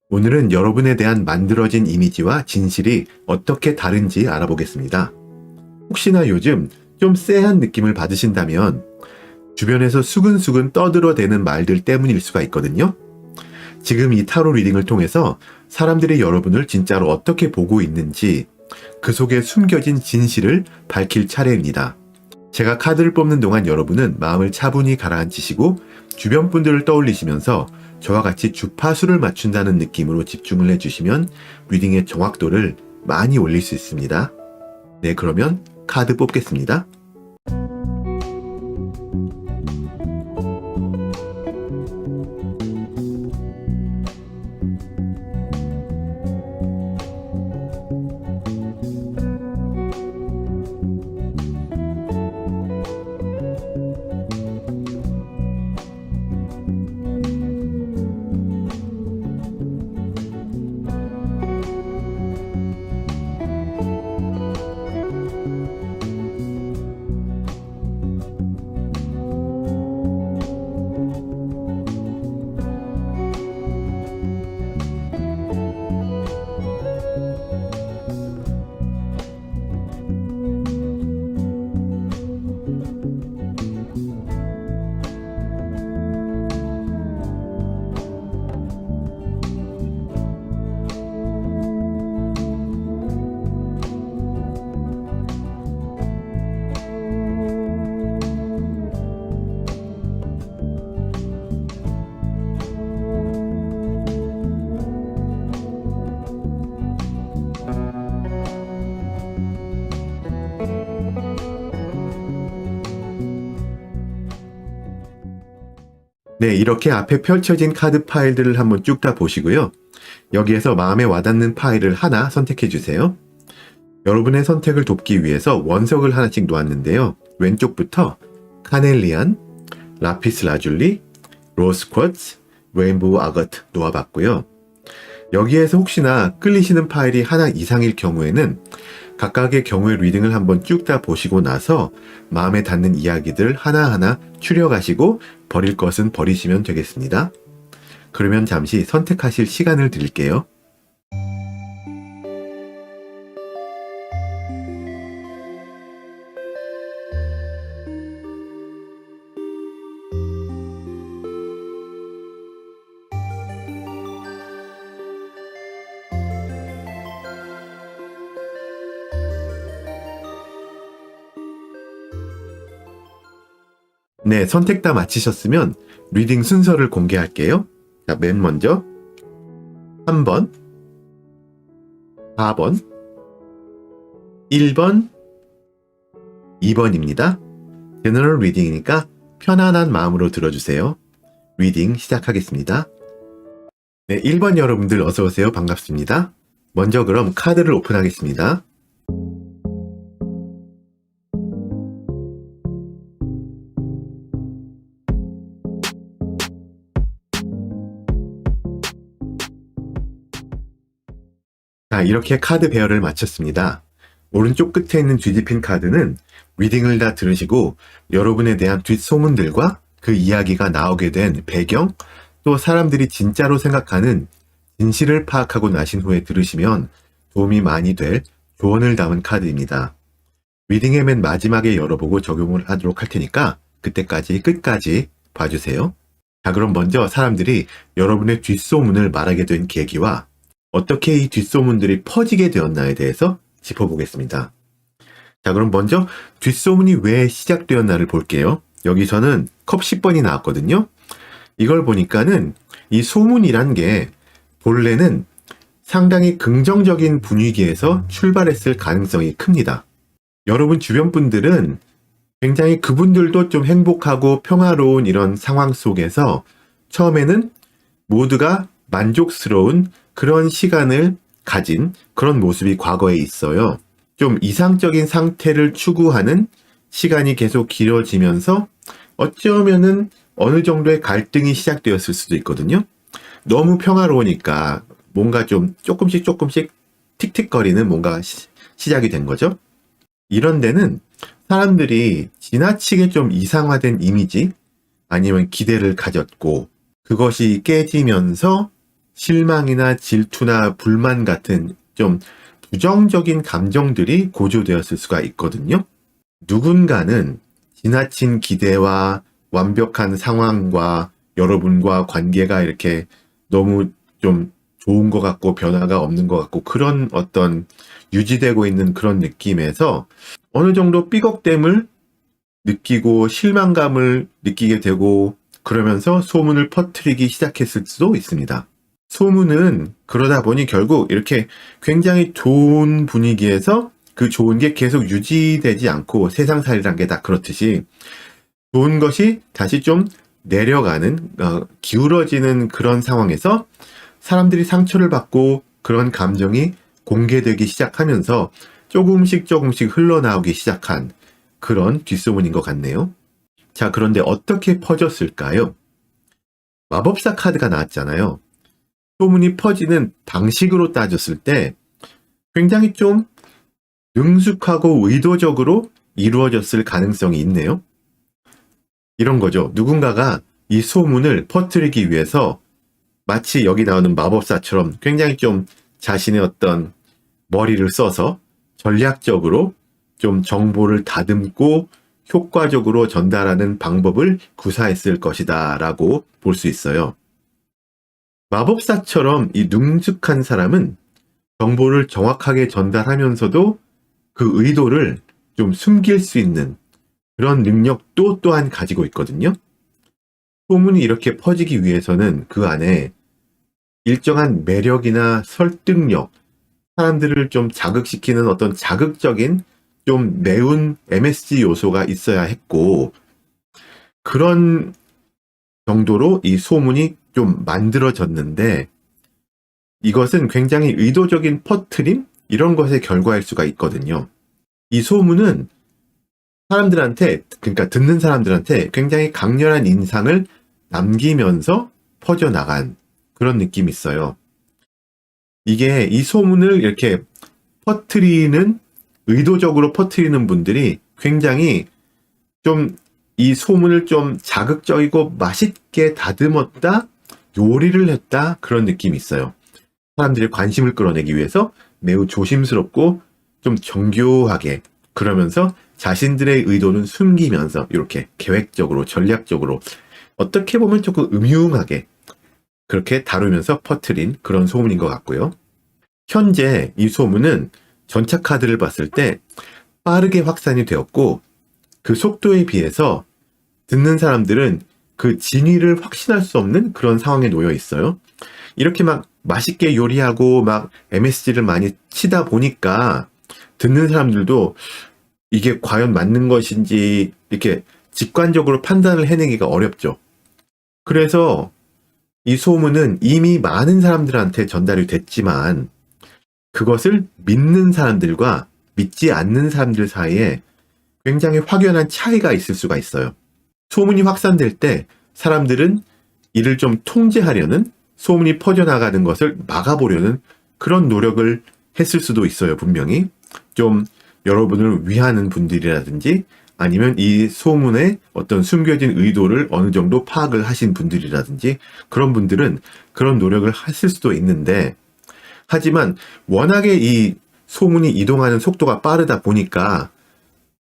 오늘은 여러분에 대한 만들어진 이미지와 진실이 어떻게 다른지 알아보겠습니다. 혹시나 요즘 좀 쎄한 느낌을 받으신다면 주변에서 수근수근 떠들어대는 말들 때문일 수가 있거든요. 지금 이 타로 리딩을 통해서 사람들이 여러분을 진짜로 어떻게 보고 있는지 그 속에 숨겨진 진실을 밝힐 차례입니다. 제가 카드를 뽑는 동안 여러분은 마음을 차분히 가라앉히시고 주변 분들을 떠올리시면서 저와 같이 주파수를 맞춘다는 느낌으로 집중을 해주시면 리딩의 정확도를 많이 올릴 수 있습니다. 네, 그러면 카드 뽑겠습니다. 네, 이렇게 앞에 펼쳐진 카드 파일들을 한번 쭉 다 보시고요. 여기에서 마음에 와닿는 파일을 하나 선택해 주세요. 여러분의 선택을 돕기 위해서 원석을 하나씩 놓았는데요. 왼쪽부터 카넬리안, 라피스 라줄리, 로스 쿼츠, 레인보우 아거트 놓아봤고요. 여기에서 혹시나 끌리시는 파일이 하나 이상일 경우에는 각각의 경우의 리딩을 한번 쭉 다 보시고 나서 마음에 닿는 이야기들 하나하나 추려가시고 버릴 것은 버리시면 되겠습니다. 그러면 잠시 선택하실 시간을 드릴게요. 네, 선택 다 마치셨으면 리딩 순서를 공개할게요. 자, 맨 먼저 3번, 4번, 1번, 2번입니다. 제너럴 리딩이니까 편안한 마음으로 들어주세요. 리딩 시작하겠습니다. 네, 1번 여러분들 어서오세요. 반갑습니다. 먼저 그럼 카드를 오픈하겠습니다. 자, 이렇게 카드 배열을 마쳤습니다. 오른쪽 끝에 있는 뒤집힌 카드는 리딩을 다 들으시고 여러분에 대한 뒷소문들과 그 이야기가 나오게 된 배경, 또 사람들이 진짜로 생각하는 진실을 파악하고 나신 후에 들으시면 도움이 많이 될 조언을 담은 카드입니다. 리딩의 맨 마지막에 열어보고 적용을 하도록 할 테니까 그때까지 끝까지 봐주세요. 자, 그럼 먼저 사람들이 여러분의 뒷소문을 말하게 된 계기와 어떻게 이 뒷소문들이 퍼지게 되었나에 대해서 짚어보겠습니다. 자, 그럼 먼저 뒷소문이 왜 시작되었나를 볼게요. 여기서는 컵 10번이 나왔거든요. 이걸 보니까는 이 소문이란 게 본래는 상당히 긍정적인 분위기에서 출발했을 가능성이 큽니다. 여러분 주변 분들은 굉장히 그분들도 좀 행복하고 평화로운 이런 상황 속에서 처음에는 모두가 만족스러운 그런 시간을 가진 그런 모습이 과거에 있어요. 좀 이상적인 상태를 추구하는 시간이 계속 길어지면서 어쩌면은 어느 정도의 갈등이 시작되었을 수도 있거든요. 너무 평화로우니까 뭔가 좀 조금씩 틱틱거리는 뭔가 시작이 된 거죠. 이런 데는 사람들이 지나치게 좀 이상화된 이미지 아니면 기대를 가졌고 그것이 깨지면서 실망이나 질투나 불만 같은 좀 부정적인 감정들이 고조되었을 수가 있거든요. 누군가는 지나친 기대와 완벽한 상황과 여러분과 관계가 이렇게 너무 좀 좋은 것 같고 변화가 없는 것 같고 그런 어떤 유지되고 있는 그런 느낌에서 어느 정도 삐걱됨을 느끼고 실망감을 느끼게 되고 그러면서 소문을 퍼뜨리기 시작했을 수도 있습니다. 소문은 그러다 보니 결국 이렇게 굉장히 좋은 분위기에서 그 좋은 게 계속 유지되지 않고 세상살이란 게 다 그렇듯이 좋은 것이 다시 좀 내려가는 기울어지는 그런 상황에서 사람들이 상처를 받고 그런 감정이 공개되기 시작하면서 조금씩 흘러나오기 시작한 그런 뒷소문인 것 같네요. 자, 그런데 어떻게 퍼졌을까요? 마법사 카드가 나왔잖아요. 소문이 퍼지는 방식으로 따졌을 때 굉장히 좀 능숙하고 의도적으로 이루어졌을 가능성이 있네요. 이런 거죠. 누군가가 이 소문을 퍼뜨리기 위해서 마치 여기 나오는 마법사처럼 굉장히 좀 자신의 어떤 머리를 써서 전략적으로 좀 정보를 다듬고 효과적으로 전달하는 방법을 구사했을 것이다 라고 볼 수 있어요. 마법사처럼 이 능숙한 사람은 정보를 정확하게 전달하면서도 그 의도를 좀 숨길 수 있는 그런 능력도 또한 가지고 있거든요. 소문이 이렇게 퍼지기 위해서는 그 안에 일정한 매력이나 설득력, 사람들을 좀 자극시키는 어떤 자극적인 좀 매운 MSG 요소가 있어야 했고 그런 정도로 이 소문이 좀 만들어졌는데 이것은 굉장히 의도적인 퍼트림? 이런 것의 결과일 수가 있거든요. 이 소문은 사람들한테, 그러니까 듣는 사람들한테 굉장히 강렬한 인상을 남기면서 퍼져나간 그런 느낌이 있어요. 이게 이 소문을 이렇게 의도적으로 퍼뜨리는 분들이 굉장히 좀 이 소문을 좀 자극적이고 맛있게 다듬었다, 요리를 했다, 그런 느낌이 있어요. 사람들의 관심을 끌어내기 위해서 매우 조심스럽고 좀 정교하게 그러면서 자신들의 의도는 숨기면서 이렇게 계획적으로 전략적으로 어떻게 보면 조금 음흉하게 그렇게 다루면서 퍼뜨린 그런 소문인 것 같고요. 현재 이 소문은 전차 카드를 봤을 때 빠르게 확산이 되었고 그 속도에 비해서 듣는 사람들은 그 진위를 확신할 수 없는 그런 상황에 놓여 있어요. 이렇게 막 맛있게 요리하고 막 MSG를 많이 치다 보니까 듣는 사람들도 이게 과연 맞는 것인지 이렇게 직관적으로 판단을 해내기가 어렵죠. 그래서 이 소문은 이미 많은 사람들한테 전달이 됐지만 그것을 믿는 사람들과 믿지 않는 사람들 사이에 굉장히 확연한 차이가 있을 수가 있어요. 소문이 확산될 때 사람들은 이를 좀 통제하려는 소문이 퍼져나가는 것을 막아보려는 그런 노력을 했을 수도 있어요, 분명히. 좀 여러분을 위하는 분들이라든지 아니면 이 소문의 어떤 숨겨진 의도를 어느 정도 파악을 하신 분들이라든지 그런 분들은 그런 노력을 했을 수도 있는데 하지만 워낙에 이 소문이 이동하는 속도가 빠르다 보니까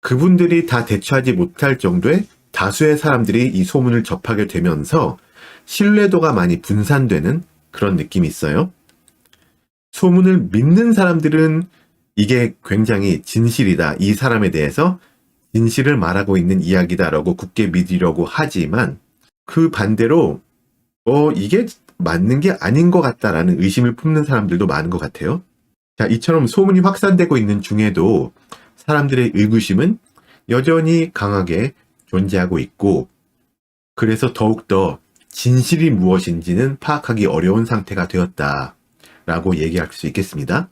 그분들이 다 대처하지 못할 정도의 다수의 사람들이 이 소문을 접하게 되면서 신뢰도가 많이 분산되는 그런 느낌이 있어요. 소문을 믿는 사람들은 이게 굉장히 진실이다. 이 사람에 대해서 진실을 말하고 있는 이야기다라고 굳게 믿으려고 하지만 그 반대로 이게 맞는 게 아닌 것 같다라는 의심을 품는 사람들도 많은 것 같아요. 자, 이처럼 소문이 확산되고 있는 중에도 사람들의 의구심은 여전히 강하게 존재하고 있고 그래서 더욱더 진실이 무엇인지는 파악하기 어려운 상태가 되었다라고 얘기할 수 있겠습니다.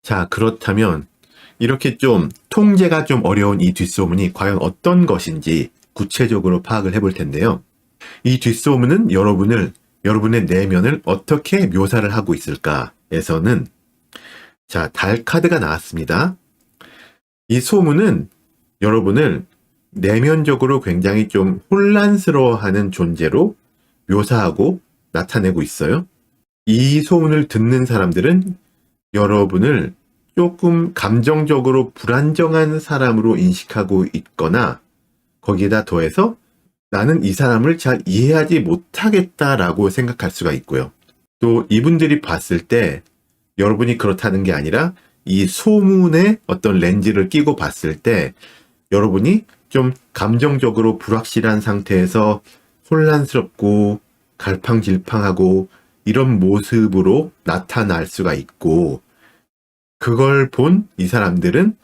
자, 그렇다면 이렇게 좀 통제가 좀 어려운 이 뒷소문이 과연 어떤 것인지 구체적으로 파악을 해볼 텐데요. 이 뒷소문은 여러분의 내면을 어떻게 묘사를 하고 있을까에서는 자, 달 카드가 나왔습니다. 이 소문은 여러분을 내면적으로 굉장히 좀 혼란스러워하는 존재로 묘사하고 나타내고 있어요. 이 소문을 듣는 사람들은 여러분을 조금 감정적으로 불안정한 사람으로 인식하고 있거나 거기에다 더해서 나는 이 사람을 잘 이해하지 못하겠다라고 생각할 수가 있고요. 또 이분들이 봤을 때 여러분이 그렇다는 게 아니라 이 소문에 어떤 렌즈를 끼고 봤을 때 여러분이 좀 감정적으로 불확실한 상태에서 혼란스럽고 갈팡질팡하고 이런 모습으로 나타날 수가 있고, 그걸 본 이 사람들은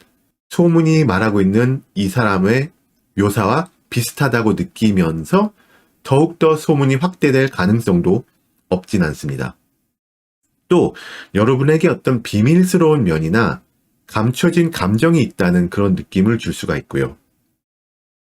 소문이 말하고 있는 이 사람의 묘사와 비슷하다고 느끼면서 더욱더 소문이 확대될 가능성도 없진 않습니다. 또 여러분에게 어떤 비밀스러운 면이나 감춰진 감정이 있다는 그런 느낌을 줄 수가 있고요.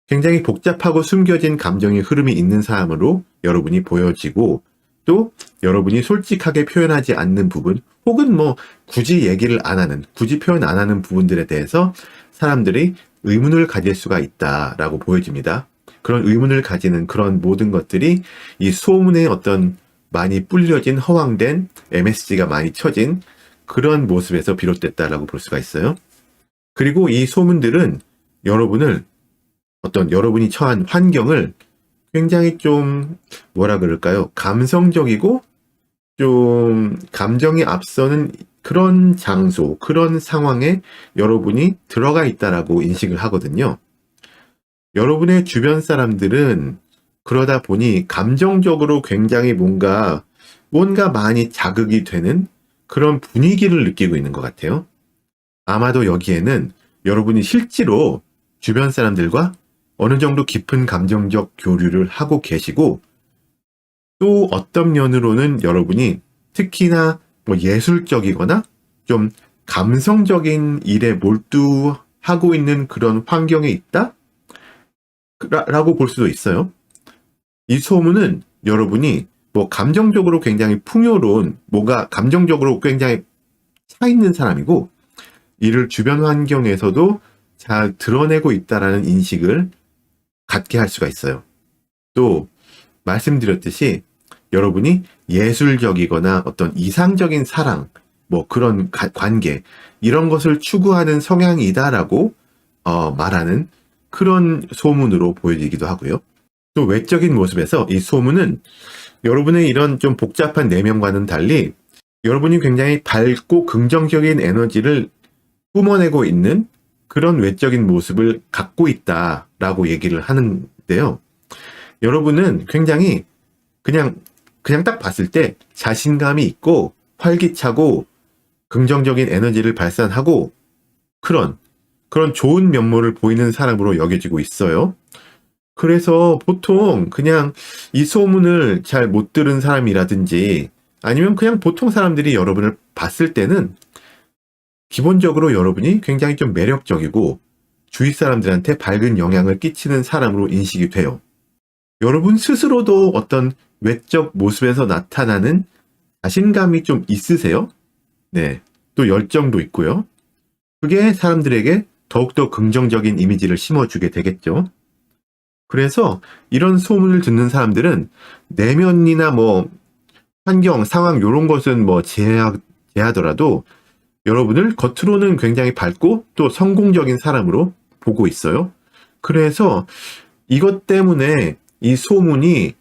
굉장히 복잡하고 숨겨진 감정의 흐름이 있는 사람으로 여러분이 보여지고, 또 여러분이 솔직하게 표현하지 않는 부분, 혹은 뭐 굳이 얘기를 안 하는, 굳이 표현 안 하는 부분들에 대해서 사람들이 의문을 가질 수가 있다라고 보여집니다. 그런 의문을 가지는 그런 모든 것들이 이 소문에 어떤 많이 불려진 허황된 MSG가 많이 쳐진 그런 모습에서 비롯됐다라고 볼 수가 있어요. 그리고 이 소문들은 여러분을, 어떤 여러분이 처한 환경을 굉장히 좀 뭐라 그럴까요? 감성적이고 좀 감정이 앞서는 그런 장소, 그런 상황에 여러분이 들어가 있다라고 인식을 하거든요. 여러분의 주변 사람들은 그러다 보니 감정적으로 굉장히 뭔가 많이 자극이 되는 그런 분위기를 느끼고 있는 것 같아요. 아마도 여기에는 여러분이 실제로 주변 사람들과 어느 정도 깊은 감정적 교류를 하고 계시고, 또 어떤 면으로는 여러분이 특히나 뭐 예술적이거나 좀 감성적인 일에 몰두하고 있는 그런 환경에 있다? 라고 볼 수도 있어요. 이 소문은 여러분이 뭐 감정적으로 굉장히 풍요로운, 뭐가 감정적으로 굉장히 차있는 사람이고, 이를 주변 환경에서도 잘 드러내고 있다라는 인식을 갖게 할 수가 있어요. 또 말씀드렸듯이 여러분이 예술적이거나 어떤 이상적인 사랑, 뭐 그런 관계, 이런 것을 추구하는 성향이다라고 말하는 그런 소문으로 보여지기도 하고요. 또 외적인 모습에서 이 소문은 여러분의 이런 좀 복잡한 내면과는 달리 여러분이 굉장히 밝고 긍정적인 에너지를 뿜어내고 있는 그런 외적인 모습을 갖고 있다라고 얘기를 하는데요. 여러분은 굉장히 그냥 딱 봤을 때 자신감이 있고 활기차고 긍정적인 에너지를 발산하고 그런 좋은 면모를 보이는 사람으로 여겨지고 있어요. 그래서 보통 그냥 이 소문을 잘 못 들은 사람이라든지 아니면 그냥 보통 사람들이 여러분을 봤을 때는 기본적으로 여러분이 굉장히 좀 매력적이고 주위 사람들한테 밝은 영향을 끼치는 사람으로 인식이 돼요. 여러분 스스로도 어떤 외적 모습에서 나타나는 자신감이 좀 있으세요? 네. 또 열정도 있고요. 그게 사람들에게 더욱더 긍정적인 이미지를 심어주게 되겠죠. 그래서 이런 소문을 듣는 사람들은 내면이나 뭐 환경, 상황 이런 것은 뭐 제하더라도 여러분을 겉으로는 굉장히 밝고 또 성공적인 사람으로 보고 있어요. 그래서 이것 때문에 이 소문이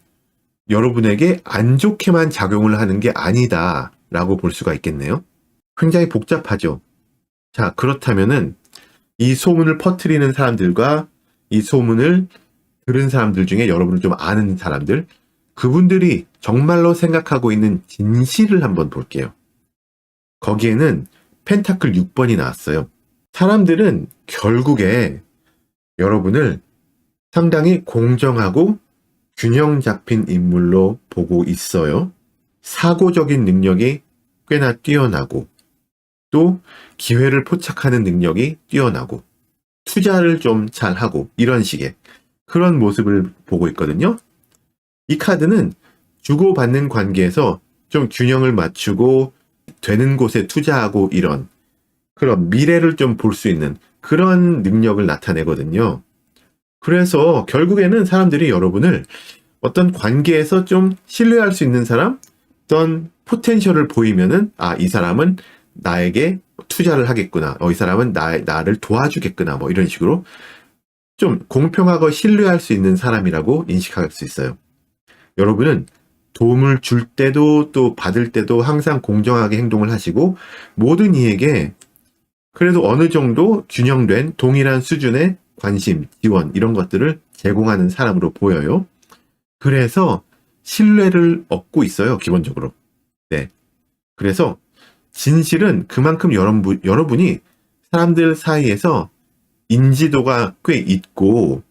여러분에게 안 좋게만 작용을 하는 게 아니다라고 볼 수가 있겠네요. 굉장히 복잡하죠. 자, 그렇다면은 이 소문을 퍼뜨리는 사람들과 이 소문을 들은 사람들 중에 여러분을 좀 아는 사람들, 그분들이 정말로 생각하고 있는 진실을 한번 볼게요. 거기에는 펜타클 6번이 나왔어요. 사람들은 결국에 여러분을 상당히 공정하고 균형 잡힌 인물로 보고 있어요. 사고적인 능력이 꽤나 뛰어나고, 또 기회를 포착하는 능력이 뛰어나고, 투자를 좀 잘하고, 이런 식의 그런 모습을 보고 있거든요. 이 카드는 주고받는 관계에서 좀 균형을 맞추고 되는 곳에 투자하고 이런 그런 미래를 좀 볼 수 있는 그런 능력을 나타내거든요. 그래서 결국에는 사람들이 여러분을 어떤 관계에서 좀 신뢰할 수 있는 사람, 어떤 포텐셜을 보이면은, 아, 이 사람은 나에게 투자를 하겠구나. 이 사람은 나를 도와주겠구나. 뭐 이런 식으로 좀 공평하고 신뢰할 수 있는 사람이라고 인식할 수 있어요. 여러분은 도움을 줄 때도 또 받을 때도 항상 공정하게 행동을 하시고 모든 이에게 그래도 어느 정도 균형된 동일한 수준의 관심, 지원 이런 것들을 제공하는 사람으로 보여요. 그래서 신뢰를 얻고 있어요, 기본적으로. 네. 그래서 진실은 그만큼 여러분이 사람들 사이에서 인지도가 꽤 있고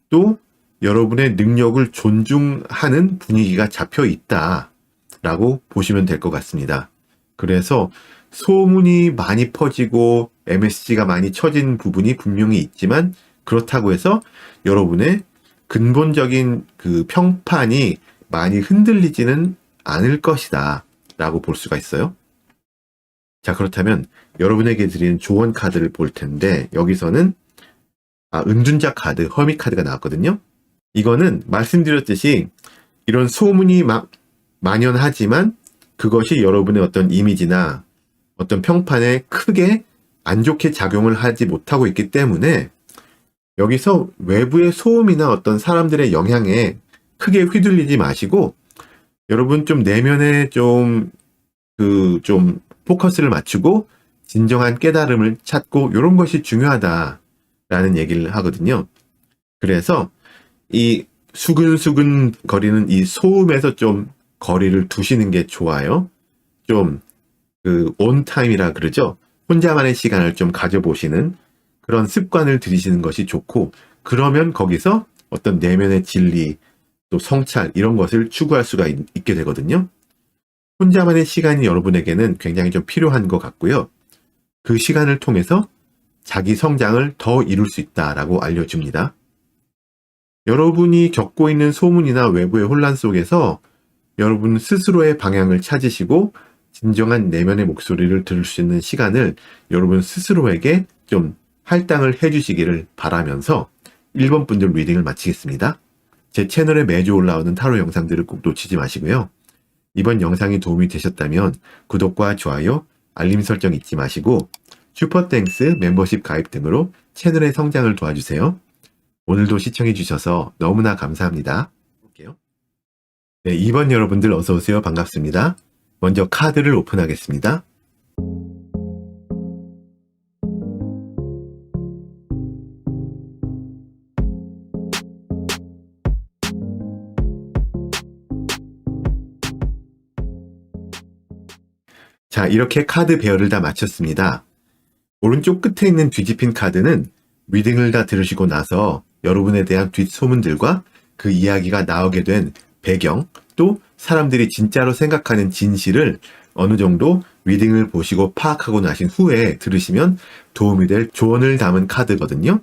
또 여러분의 능력을 존중하는 분위기가 잡혀 있다라고 보시면 될 것 같습니다. 그래서 소문이 많이 퍼지고 MSG가 많이 쳐진 부분이 분명히 있지만 그렇다고 해서 여러분의 근본적인 그 평판이 많이 흔들리지는 않을 것이다 라고 볼 수가 있어요. 자, 그렇다면 여러분에게 드리는 조언 카드를 볼 텐데 여기서는 은둔자 카드, 허밋 카드가 나왔거든요. 이거는 말씀드렸듯이 이런 소문이 막 만연하지만 그것이 여러분의 어떤 이미지나 어떤 평판에 크게 안 좋게 작용을 하지 못하고 있기 때문에 여기서 외부의 소음이나 어떤 사람들의 영향에 크게 휘둘리지 마시고 여러분 좀 내면에 좀 포커스를 맞추고 진정한 깨달음을 찾고 이런 것이 중요하다라는 얘기를 하거든요. 그래서 이 수근수근 거리는 이 소음에서 좀 거리를 두시는 게 좋아요. 좀 온타임이라 그러죠. 혼자만의 시간을 좀 가져보시는 그런 습관을 들이시는 것이 좋고 그러면 거기서 어떤 내면의 진리 또 성찰 이런 것을 추구할 수가 있게 되거든요. 혼자만의 시간이 여러분에게는 굉장히 좀 필요한 것 같고요. 그 시간을 통해서 자기 성장을 더 이룰 수 있다라고 알려줍니다. 여러분이 겪고 있는 소문이나 외부의 혼란 속에서 여러분 스스로의 방향을 찾으시고 진정한 내면의 목소리를 들을 수 있는 시간을 여러분 스스로에게 좀 할당을 해주시기를 바라면서 1번 분들 리딩을 마치겠습니다. 제 채널에 매주 올라오는 타로 영상들을 꼭 놓치지 마시고요. 이번 영상이 도움이 되셨다면 구독과 좋아요, 알림 설정 잊지 마시고 슈퍼땡스 멤버십 가입 등으로 채널의 성장을 도와주세요. 오늘도 시청해주셔서 너무나 감사합니다. 볼게요. 네, 2번 여러분들 어서오세요. 반갑습니다. 먼저 카드를 오픈하겠습니다. 자, 이렇게 카드 배열을 다 마쳤습니다. 오른쪽 끝에 있는 뒤집힌 카드는 리딩을 다 들으시고 나서 여러분에 대한 뒷소문들과 그 이야기가 나오게 된 배경, 또 사람들이 진짜로 생각하는 진실을 어느 정도 리딩을 보시고 파악하고 나신 후에 들으시면 도움이 될 조언을 담은 카드거든요.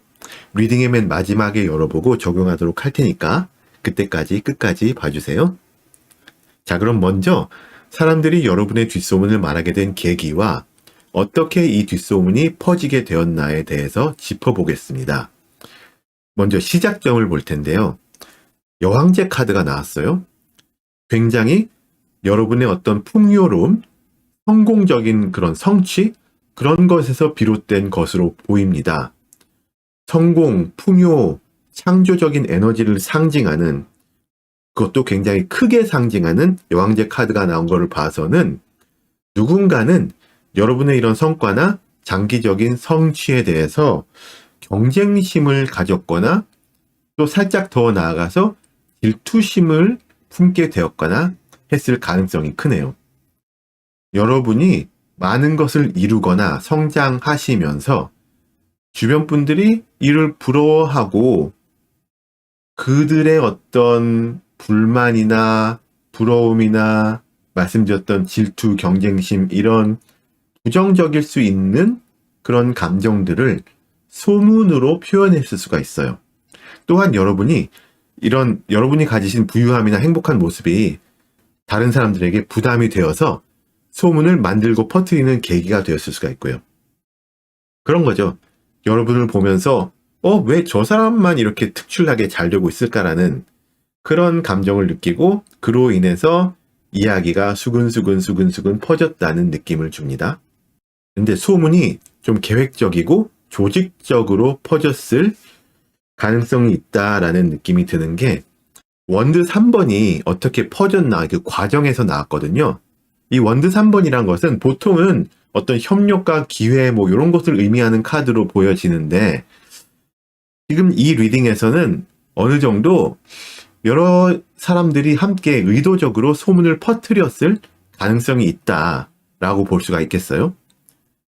리딩의 맨 마지막에 열어보고 적용하도록 할 테니까 그때까지 끝까지 봐주세요. 자, 그럼 먼저 사람들이 여러분의 뒷소문을 말하게 된 계기와 어떻게 이 뒷소문이 퍼지게 되었나에 대해서 짚어보겠습니다. 먼저 시작점을 볼 텐데요. 여왕제 카드가 나왔어요. 굉장히 여러분의 어떤 풍요로움, 성공적인 그런 성취, 그런 것에서 비롯된 것으로 보입니다. 성공, 풍요, 창조적인 에너지를 상징하는 그것도 굉장히 크게 상징하는 여왕제 카드가 나온 것을 봐서는 누군가는 여러분의 이런 성과나 장기적인 성취에 대해서 경쟁심을 가졌거나 또 살짝 더 나아가서 질투심을 품게 되었거나 했을 가능성이 크네요. 여러분이 많은 것을 이루거나 성장하시면서 주변 분들이 이를 부러워하고 그들의 어떤 불만이나 부러움이나 말씀드렸던 질투, 경쟁심 이런 부정적일 수 있는 그런 감정들을 소문으로 표현했을 수가 있어요. 또한 여러분이 가지신 부유함이나 행복한 모습이 다른 사람들에게 부담이 되어서 소문을 만들고 퍼뜨리는 계기가 되었을 수가 있고요. 그런 거죠. 여러분을 보면서 왜 저 사람만 이렇게 특출나게 잘 되고 있을까라는 그런 감정을 느끼고 그로 인해서 이야기가 수근수근 퍼졌다는 느낌을 줍니다. 근데 소문이 좀 계획적이고 조직적으로 퍼졌을 가능성이 있다라는 느낌이 드는 게 원드 3번이 어떻게 퍼졌나 그 과정에서 나왔거든요. 이 원드 3번이란 것은 보통은 어떤 협력과 기회 뭐 이런 것을 의미하는 카드로 보여지는데 지금 이 리딩에서는 어느 정도 여러 사람들이 함께 의도적으로 소문을 퍼뜨렸을 가능성이 있다라고 볼 수가 있겠어요.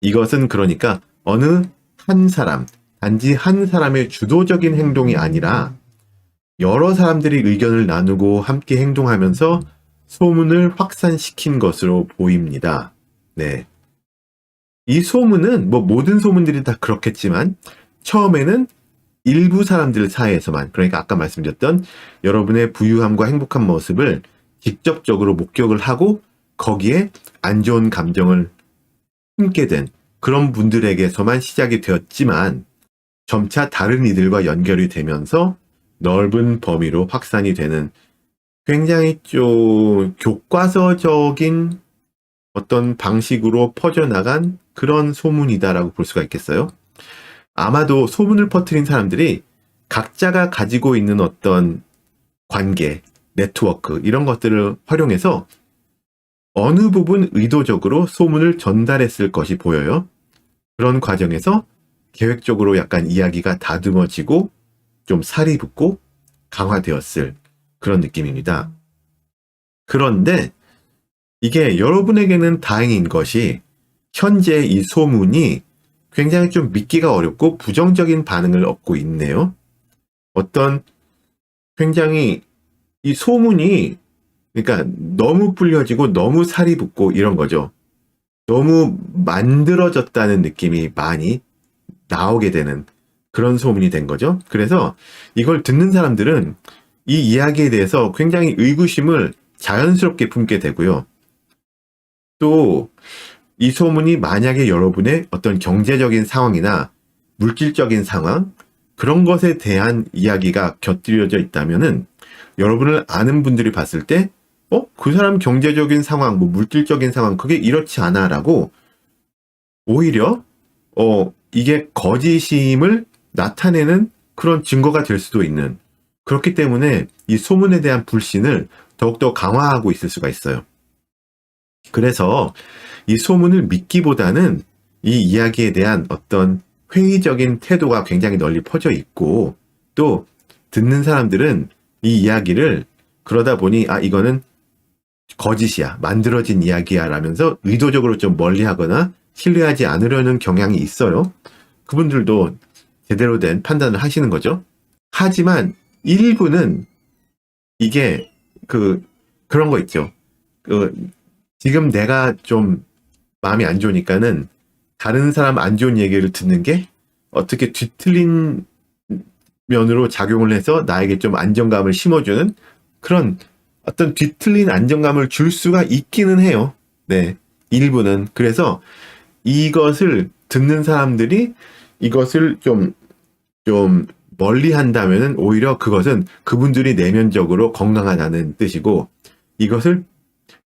이것은 그러니까 어느 한 사람, 단지 한 사람의 주도적인 행동이 아니라 여러 사람들이 의견을 나누고 함께 행동하면서 소문을 확산시킨 것으로 보입니다. 네. 이 소문은 뭐 모든 소문들이 다 그렇겠지만 처음에는 일부 사람들 사이에서만, 그러니까 아까 말씀드렸던 여러분의 부유함과 행복한 모습을 직접적으로 목격을 하고 거기에 안 좋은 감정을 품게 된 그런 분들에게서만 시작이 되었지만 점차 다른 이들과 연결이 되면서 넓은 범위로 확산이 되는 굉장히 좀 교과서적인 어떤 방식으로 퍼져나간 그런 소문이다라고 볼 수가 있겠어요. 아마도 소문을 퍼뜨린 사람들이 각자가 가지고 있는 어떤 관계, 네트워크 이런 것들을 활용해서 어느 부분 의도적으로 소문을 전달했을 것이 보여요. 그런 과정에서 계획적으로 약간 이야기가 다듬어지고 좀 살이 붙고 강화되었을 그런 느낌입니다. 그런데 이게 여러분에게는 다행인 것이 현재 이 소문이 굉장히 좀 믿기가 어렵고 부정적인 반응을 얻고 있네요. 어떤 굉장히 이 소문이 그러니까 너무 불려지고 너무 살이 붙고 이런 거죠. 너무 만들어졌다는 느낌이 많이 나오게 되는 그런 소문이 된 거죠. 그래서 이걸 듣는 사람들은 이 이야기에 대해서 굉장히 의구심을 자연스럽게 품게 되고요. 또 이 소문이 만약에 여러분의 어떤 경제적인 상황이나 물질적인 상황 그런 것에 대한 이야기가 곁들여져 있다면은 여러분을 아는 분들이 봤을 때 그 사람 경제적인 상황, 뭐 물질적인 상황 그게 이렇지 않아라고 오히려 이게 거짓임을 나타내는 그런 증거가 될 수도 있는 그렇기 때문에 이 소문에 대한 불신을 더욱더 강화하고 있을 수가 있어요. 그래서 이 소문을 믿기보다는 이 이야기에 대한 어떤 회의적인 태도가 굉장히 널리 퍼져 있고 또 듣는 사람들은 이 이야기를 그러다 보니 이거는 거짓이야, 만들어진 이야기야 라면서 의도적으로 좀 멀리하거나 신뢰하지 않으려는 경향이 있어요. 그분들도 제대로 된 판단을 하시는 거죠. 하지만 일부는 이게 그런 거 있죠. 지금 내가 좀 마음이 안 좋으니까는 다른 사람 안 좋은 얘기를 듣는 게 어떻게 뒤틀린 면으로 작용을 해서 나에게 좀 안정감을 심어주는 그런 어떤 뒤틀린 안정감을 줄 수가 있기는 해요. 네. 일부는. 그래서 이것을 듣는 사람들이 이것을 좀 멀리 한다면은 오히려 그것은 그분들이 내면적으로 건강하다는 뜻이고 이것을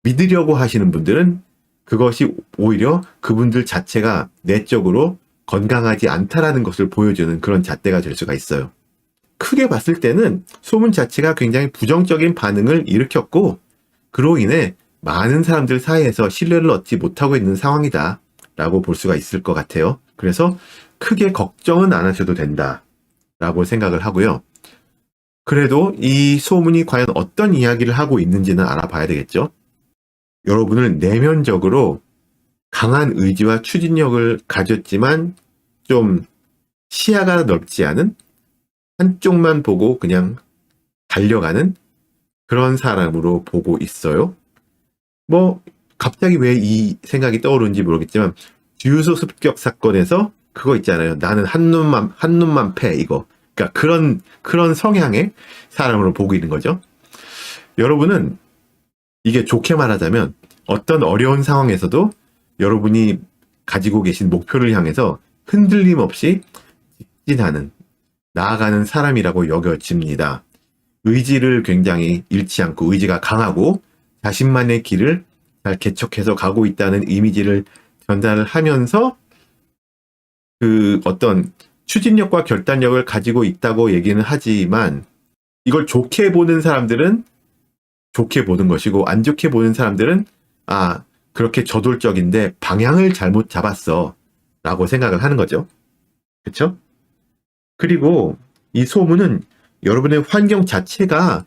믿으려고 하시는 분들은 그것이 오히려 그분들 자체가 내적으로 건강하지 않다라는 것을 보여주는 그런 잣대가 될 수가 있어요. 크게 봤을 때는 소문 자체가 굉장히 부정적인 반응을 일으켰고 그로 인해 많은 사람들 사이에서 신뢰를 얻지 못하고 있는 상황이다 라고 볼 수가 있을 것 같아요. 그래서 크게 걱정은 안 하셔도 된다 라고 생각을 하고요. 그래도 이 소문이 과연 어떤 이야기를 하고 있는지는 알아봐야 되겠죠. 여러분을 내면적으로 강한 의지와 추진력을 가졌지만 좀 시야가 넓지 않은 한쪽만 보고 그냥 달려가는 그런 사람으로 보고 있어요. 뭐 갑자기 왜 이 생각이 떠오르는지 모르겠지만 주유소 습격 사건에서 그거 있잖아요. 나는 한눈만 패 이거. 그러니까 그런 성향의 사람으로 보고 있는 거죠. 여러분은 이게 좋게 말하자면 어떤 어려운 상황에서도 여러분이 가지고 계신 목표를 향해서 흔들림 없이 직진하는 나아가는 사람이라고 여겨집니다. 의지를 굉장히 잃지 않고 의지가 강하고 자신만의 길을 잘 개척해서 가고 있다는 이미지를 전달을 하면서 그 어떤 추진력과 결단력을 가지고 있다고 얘기는 하지만 이걸 좋게 보는 사람들은 좋게 보는 것이고 안 좋게 보는 사람들은 아, 그렇게 저돌적인데 방향을 잘못 잡았어 라고 생각을 하는 거죠. 그쵸? 그리고 이 소문은 여러분의 환경 자체가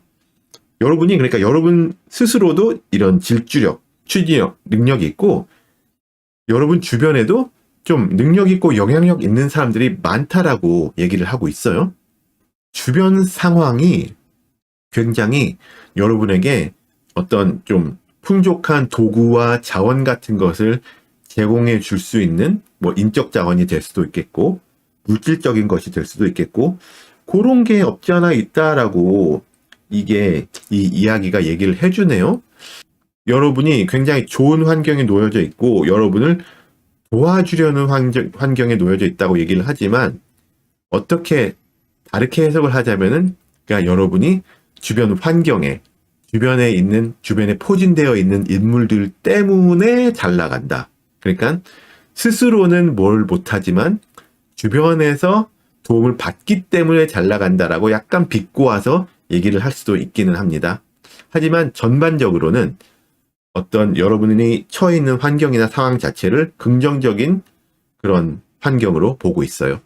여러분이 그러니까 여러분 스스로도 이런 질주력, 추진력, 능력이 있고 여러분 주변에도 좀 능력 있고 영향력 있는 사람들이 많다라고 얘기를 하고 있어요. 주변 상황이 굉장히 여러분에게 어떤 좀 풍족한 도구와 자원 같은 것을 제공해 줄 수 있는 뭐 인적 자원이 될 수도 있겠고 물질적인 것이 될 수도 있겠고 그런 게 없지 않아 있다라고 이게 이 이야기가 얘기를 해주네요. 여러분이 굉장히 좋은 환경에 놓여져 있고 여러분을 도와주려는 환경에 놓여져 있다고 얘기를 하지만 어떻게 다르게 해석을 하자면은 그러니까 여러분이 주변 환경에 주변에 포진되어 있는 인물들 때문에 잘 나간다. 그러니까 스스로는 뭘 못하지만 주변에서 도움을 받기 때문에 잘 나간다라고 약간 비꼬아서 얘기를 할 수도 있기는 합니다. 하지만 전반적으로는 어떤 여러분이 처해 있는 환경이나 상황 자체를 긍정적인 그런 환경으로 보고 있어요.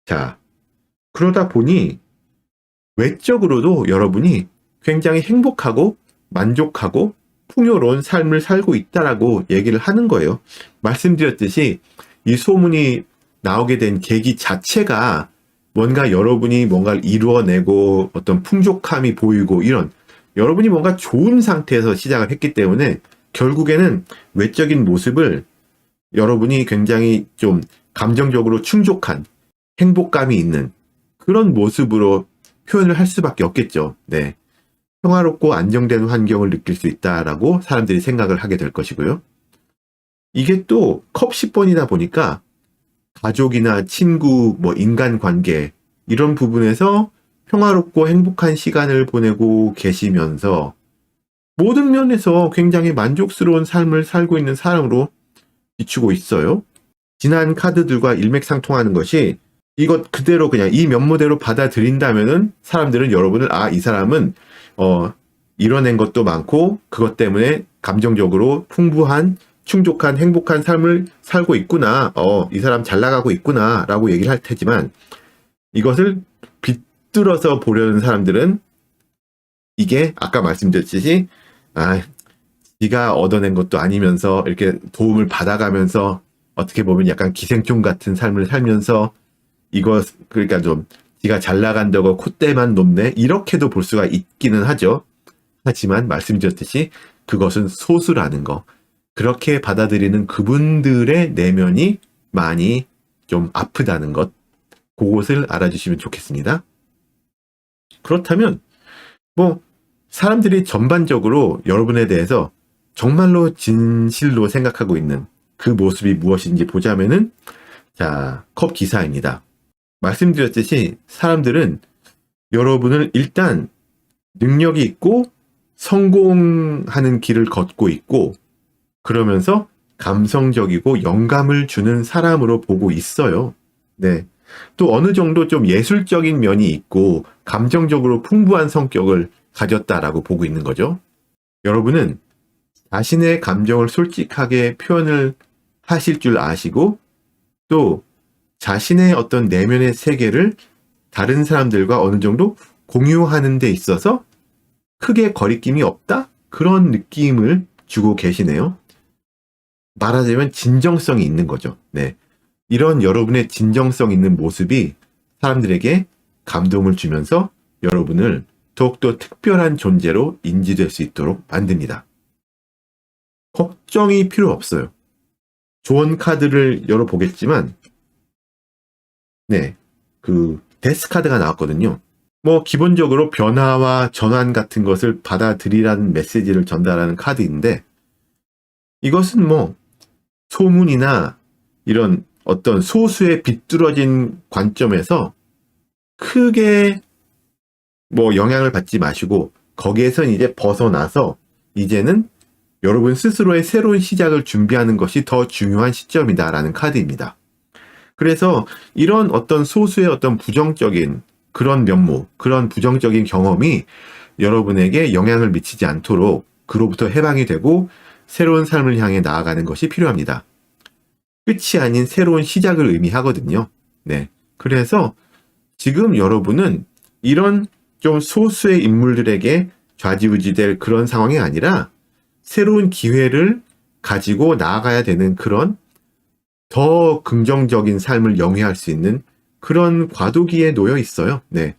자, 그러다 보니 외적으로도 여러분이 굉장히 행복하고 만족하고 풍요로운 삶을 살고 있다라고 얘기를 하는 거예요. 말씀드렸듯이 이 소문이 나오게 된 계기 자체가 뭔가 여러분이 뭔가를 이루어내고 어떤 풍족함이 보이고 이런 여러분이 뭔가 좋은 상태에서 시작을 했기 때문에 결국에는 외적인 모습을 여러분이 굉장히 좀 감정적으로 충족한 행복감이 있는 그런 모습으로 표현을 할 수밖에 없겠죠. 네. 평화롭고 안정된 환경을 느낄 수 있다라고 사람들이 생각을 하게 될 것이고요. 이게 또 컵 10번이다 보니까 가족이나 친구, 뭐 인간관계 이런 부분에서 평화롭고 행복한 시간을 보내고 계시면서 모든 면에서 굉장히 만족스러운 삶을 살고 있는 사람으로 비추고 있어요. 지난 카드들과 일맥상통하는 것이 이것 그대로 그냥 이 면모대로 받아들인다면은 사람들은 여러분을 이 사람은 이뤄낸 것도 많고 그것 때문에 감정적으로 풍부한 충족한 행복한 삶을 살고 있구나. 이 사람 잘 나가고 있구나 라고 얘기를 할 테지만 이것을 빗들어서 보려는 사람들은 이게 아까 말씀드렸듯이 지가 얻어낸 것도 아니면서 이렇게 도움을 받아가면서 어떻게 보면 약간 기생충 같은 삶을 살면서 그러니까 좀 지가 잘 나간다고 콧대만 높네 이렇게도 볼 수가 있기는 하죠. 하지만 말씀드렸듯이 그것은 소수라는 거. 그렇게 받아들이는 그분들의 내면이 많이 좀 아프다는 것. 그것을 알아주시면 좋겠습니다. 그렇다면 뭐 사람들이 전반적으로 여러분에 대해서 정말로 진실로 생각하고 있는 그 모습이 무엇인지 보자면은 자, 컵 기사입니다. 말씀드렸듯이 사람들은 여러분을 일단 능력이 있고 성공하는 길을 걷고 있고 그러면서 감성적이고 영감을 주는 사람으로 보고 있어요. 네. 또 어느 정도 좀 예술적인 면이 있고 감정적으로 풍부한 성격을 가졌다라고 보고 있는 거죠. 여러분은 자신의 감정을 솔직하게 표현을 하실 줄 아시고 또 자신의 어떤 내면의 세계를 다른 사람들과 어느 정도 공유하는 데 있어서 크게 거리낌이 없다? 그런 느낌을 주고 계시네요. 말하자면 진정성이 있는 거죠. 네. 이런 여러분의 진정성 있는 모습이 사람들에게 감동을 주면서 여러분을 더욱더 특별한 존재로 인지될 수 있도록 만듭니다. 걱정이 필요 없어요. 조언 카드를 열어보겠지만 네, 그 데스 카드가 나왔거든요. 뭐 기본적으로 변화와 전환 같은 것을 받아들이라는 메시지를 전달하는 카드인데 이것은 뭐 소문이나 이런 어떤 소수의 비뚤어진 관점에서 크게 뭐 영향을 받지 마시고 거기에선 이제 벗어나서 이제는 여러분 스스로의 새로운 시작을 준비하는 것이 더 중요한 시점이다라는 카드입니다. 그래서 이런 어떤 소수의 어떤 부정적인 그런 면모, 그런 부정적인 경험이 여러분에게 영향을 미치지 않도록 그로부터 해방이 되고 새로운 삶을 향해 나아가는 것이 필요합니다. 끝이 아닌 새로운 시작을 의미하거든요. 네. 그래서 지금 여러분은 이런 좀 소수의 인물들에게 좌지우지될 그런 상황이 아니라 새로운 기회를 가지고 나아가야 되는 그런 더 긍정적인 삶을 영위할 수 있는 그런 과도기에 놓여 있어요. 네.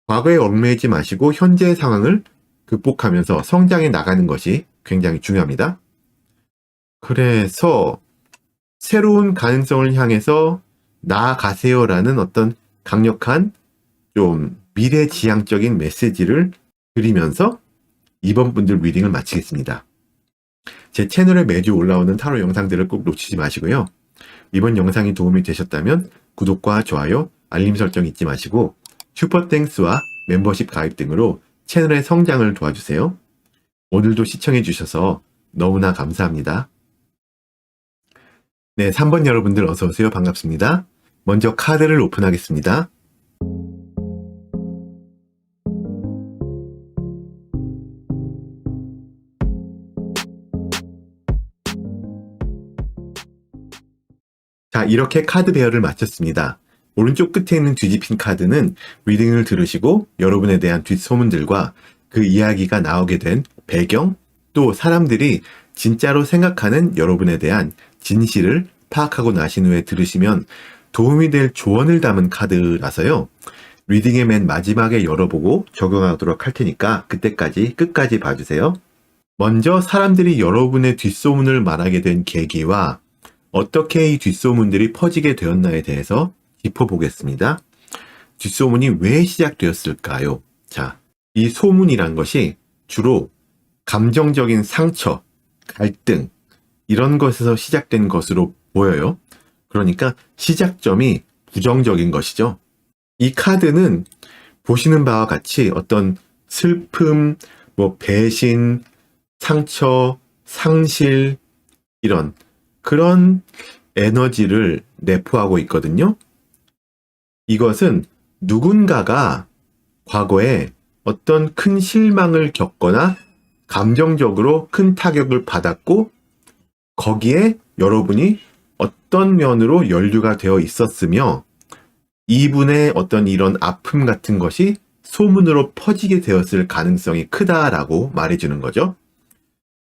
과거에 얽매이지 마시고 현재의 상황을 극복하면서 성장해 나가는 것이 굉장히 중요합니다. 그래서 새로운 가능성을 향해서 나아가세요라는 어떤 강력한 좀 미래지향적인 메시지를 드리면서 이번 분들 리딩을 마치겠습니다. 제 채널에 매주 올라오는 타로 영상들을 꼭 놓치지 마시고요. 이번 영상이 도움이 되셨다면 구독과 좋아요, 알림 설정 잊지 마시고 슈퍼땡스와 멤버십 가입 등으로 채널의 성장을 도와주세요. 오늘도 시청해 주셔서 너무나 감사합니다. 네, 3번 여러분들 어서오세요. 반갑습니다. 먼저 카드를 오픈하겠습니다. 자, 이렇게 카드 배열을 마쳤습니다. 오른쪽 끝에 있는 뒤집힌 카드는 리딩을 들으시고 여러분에 대한 뒷소문들과 그 이야기가 나오게 된 배경, 또 사람들이 진짜로 생각하는 여러분에 대한 진실을 파악하고 나신 후에 들으시면 도움이 될 조언을 담은 카드라서요. 리딩의 맨 마지막에 열어보고 적용하도록 할 테니까 그때까지 끝까지 봐주세요. 먼저 사람들이 여러분의 뒷소문을 말하게 된 계기와 어떻게 이 뒷소문들이 퍼지게 되었나에 대해서 짚어보겠습니다. 뒷소문이 왜 시작되었을까요? 자, 이 소문이란 것이 주로 감정적인 상처, 갈등, 이런 것에서 시작된 것으로 보여요. 그러니까 시작점이 부정적인 것이죠. 이 카드는 보시는 바와 같이 어떤 슬픔, 배신, 상처, 상실, 이런 그런 에너지를 내포하고 있거든요. 이것은 누군가가 과거에 어떤 큰 실망을 겪거나 감정적으로 큰 타격을 받았고 거기에 여러분이 어떤 면으로 연루가 되어 있었으며 이분의 어떤 이런 아픔 같은 것이 소문으로 퍼지게 되었을 가능성이 크다라고 말해주는 거죠.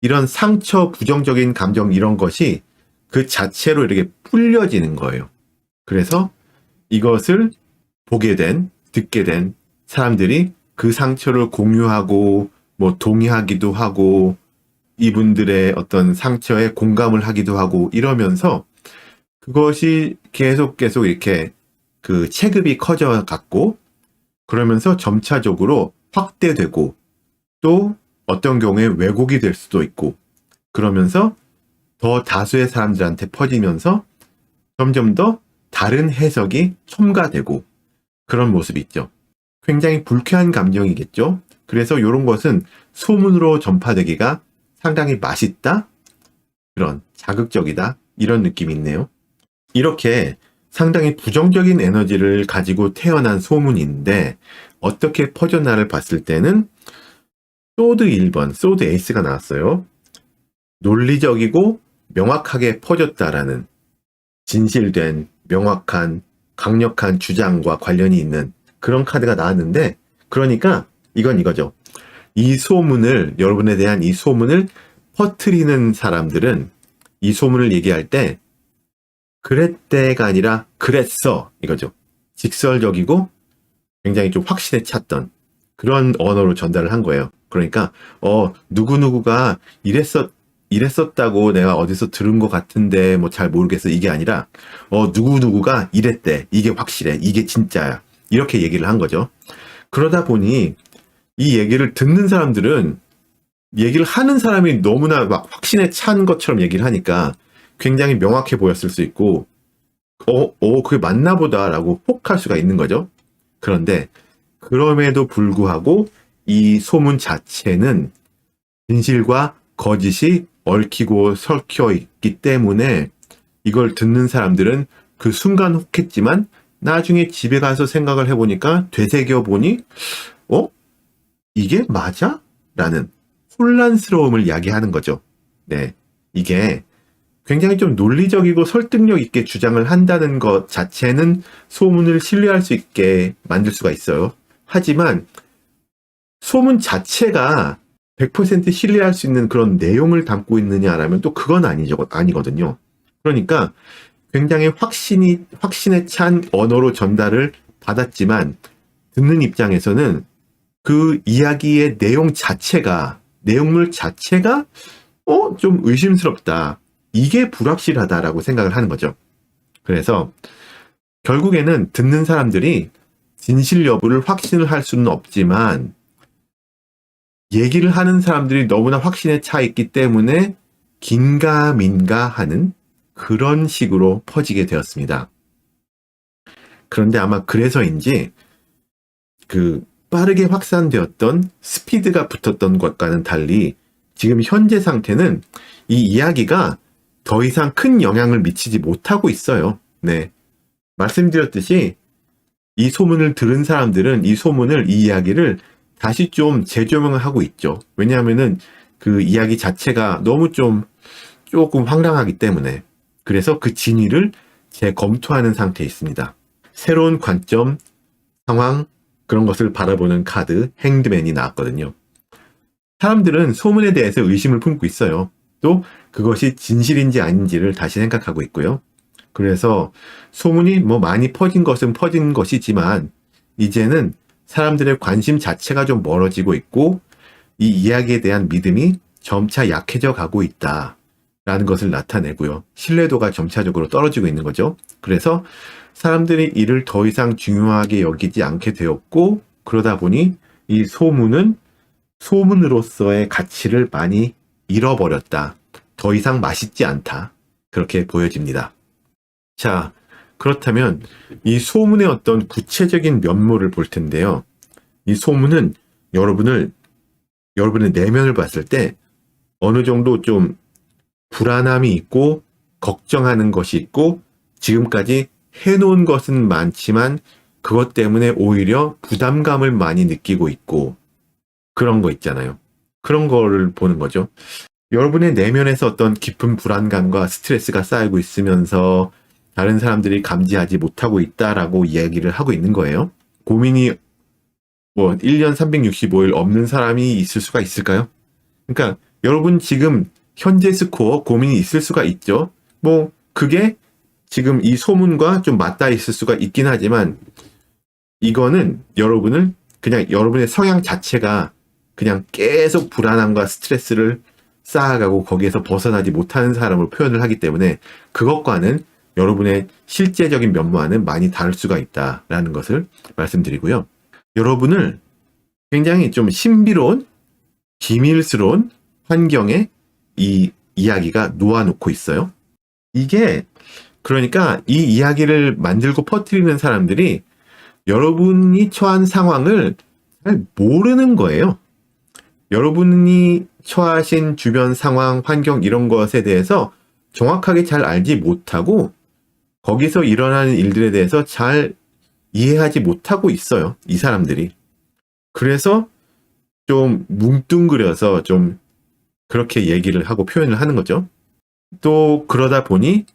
이런 상처, 부정적인 감정 이런 것이 그 자체로 이렇게 불려지는 거예요. 그래서 이것을 보게 된, 듣게 된 사람들이 그 상처를 공유하고 동의하기도 하고 이분들의 어떤 상처에 공감을 하기도 하고 이러면서 그것이 계속 이렇게 그 체급이 커져 갔고 그러면서 점차적으로 확대되고 또 어떤 경우에 왜곡이 될 수도 있고 그러면서 더 다수의 사람들한테 퍼지면서 점점 더 다른 해석이 첨가되고 그런 모습이 있죠. 굉장히 불쾌한 감정이겠죠. 그래서 이런 것은 소문으로 전파되기가 상당히 맛있다? 그런 자극적이다? 이런 느낌이 있네요. 이렇게 상당히 부정적인 에너지를 가지고 태어난 소문인데 어떻게 퍼져나를 봤을 때는 소드 1번, 소드 에이스가 나왔어요. 논리적이고 명확하게 퍼졌다라는 진실된 명확한 강력한 주장과 관련이 있는 그런 카드가 나왔는데 그러니까 이건 이거죠. 이 소문을 여러분에 대한 이 소문을 퍼뜨리는 사람들은 이 소문을 얘기할 때 그랬대가 아니라 그랬어 이거죠. 직설적이고 굉장히 좀 확신에 찼던 그런 언어로 전달을 한 거예요. 그러니까 누구누구가 이랬었다고 내가 어디서 들은 것 같은데 잘 모르겠어 이게 아니라 누구누구가 이랬대 이게 확실해 이게 진짜야 이렇게 얘기를 한 거죠. 그러다 보니 이 얘기를 듣는 사람들은 얘기를 하는 사람이 너무나 막 확신에 찬 것처럼 얘기를 하니까 굉장히 명확해 보였을 수 있고 그게 맞나 보다라고 혹할 수가 있는 거죠. 그런데 그럼에도 불구하고 이 소문 자체는 진실과 거짓이 얽히고 설켜 있기 때문에 이걸 듣는 사람들은 그 순간 혹했지만 나중에 집에 가서 생각을 해보니까 되새겨 보니 이게 맞아? 라는 혼란스러움을 야기하는 거죠. 네. 이게 굉장히 좀 논리적이고 설득력 있게 주장을 한다는 것 자체는 소문을 신뢰할 수 있게 만들 수가 있어요. 하지만 소문 자체가 100% 신뢰할 수 있는 그런 내용을 담고 있느냐라면 또 그건 아니거든요. 그러니까 굉장히 확신에 찬 언어로 전달을 받았지만 듣는 입장에서는 그 이야기의 내용물 자체가 좀 의심스럽다. 이게 불확실하다라고 생각을 하는 거죠. 그래서 결국에는 듣는 사람들이 진실 여부를 확신을 할 수는 없지만 얘기를 하는 사람들이 너무나 확신에 차 있기 때문에 긴가민가 하는 그런 식으로 퍼지게 되었습니다. 그런데 아마 그래서인지 빠르게 확산되었던 스피드가 붙었던 것과는 달리 지금 현재 상태는 이 이야기가 더 이상 큰 영향을 미치지 못하고 있어요. 네. 말씀드렸듯이 이 소문을 들은 사람들은 이 이야기를 다시 좀 재조명을 하고 있죠. 왜냐하면은 그 이야기 자체가 너무 조금 황당하기 때문에. 그래서 그 진위를 재검토하는 상태에 있습니다. 새로운 관점, 상황, 그런 것을 바라보는 카드, 행드맨이 나왔거든요. 사람들은 소문에 대해서 의심을 품고 있어요. 또 그것이 진실인지 아닌지를 다시 생각하고 있고요. 그래서 소문이 많이 퍼진 것은 퍼진 것이지만 이제는 사람들의 관심 자체가 좀 멀어지고 있고 이 이야기에 대한 믿음이 점차 약해져 가고 있다라는 것을 나타내고요. 신뢰도가 점차적으로 떨어지고 있는 거죠. 그래서 사람들이 이를 더 이상 중요하게 여기지 않게 되었고 그러다 보니 이 소문은 소문으로서의 가치를 많이 잃어버렸다. 더 이상 맛있지 않다. 그렇게 보여집니다. 자, 그렇다면 이 소문의 어떤 구체적인 면모를 볼 텐데요. 이 소문은 여러분의 내면을 봤을 때 어느 정도 좀 불안함이 있고 걱정하는 것이 있고 지금까지 해놓은 것은 많지만 그것 때문에 오히려 부담감을 많이 느끼고 있고 그런 거 있잖아요. 그런 거를 보는 거죠. 여러분의 내면에서 어떤 깊은 불안감과 스트레스가 쌓이고 있으면서 다른 사람들이 감지하지 못하고 있다라고 이야기를 하고 있는 거예요. 고민이 1년 365일 없는 사람이 있을 수가 있을까요? 그러니까 여러분 지금 현재 스코어 고민이 있을 수가 있죠. 그게 지금 이 소문과 좀 맞닿아 있을 수가 있긴 하지만 이거는 여러분의 성향 자체가 그냥 계속 불안함과 스트레스를 쌓아가고 거기에서 벗어나지 못하는 사람으로 표현을 하기 때문에 그것과는 여러분의 실제적인 면모와는 많이 다를 수가 있다라는 것을 말씀드리고요. 여러분을 굉장히 좀 신비로운, 비밀스러운 환경에 이 이야기가 놓아놓고 있어요. 이게 그러니까 이 이야기를 만들고 퍼뜨리는 사람들이 여러분이 처한 상황을 잘 모르는 거예요. 여러분이 처하신 주변 상황, 환경 이런 것에 대해서 정확하게 잘 알지 못하고 거기서 일어나는 일들에 대해서 잘 이해하지 못하고 있어요. 이 사람들이. 그래서 좀 뭉뚱그려서 좀 그렇게 얘기를 하고 표현을 하는 거죠. 또 그러다 보니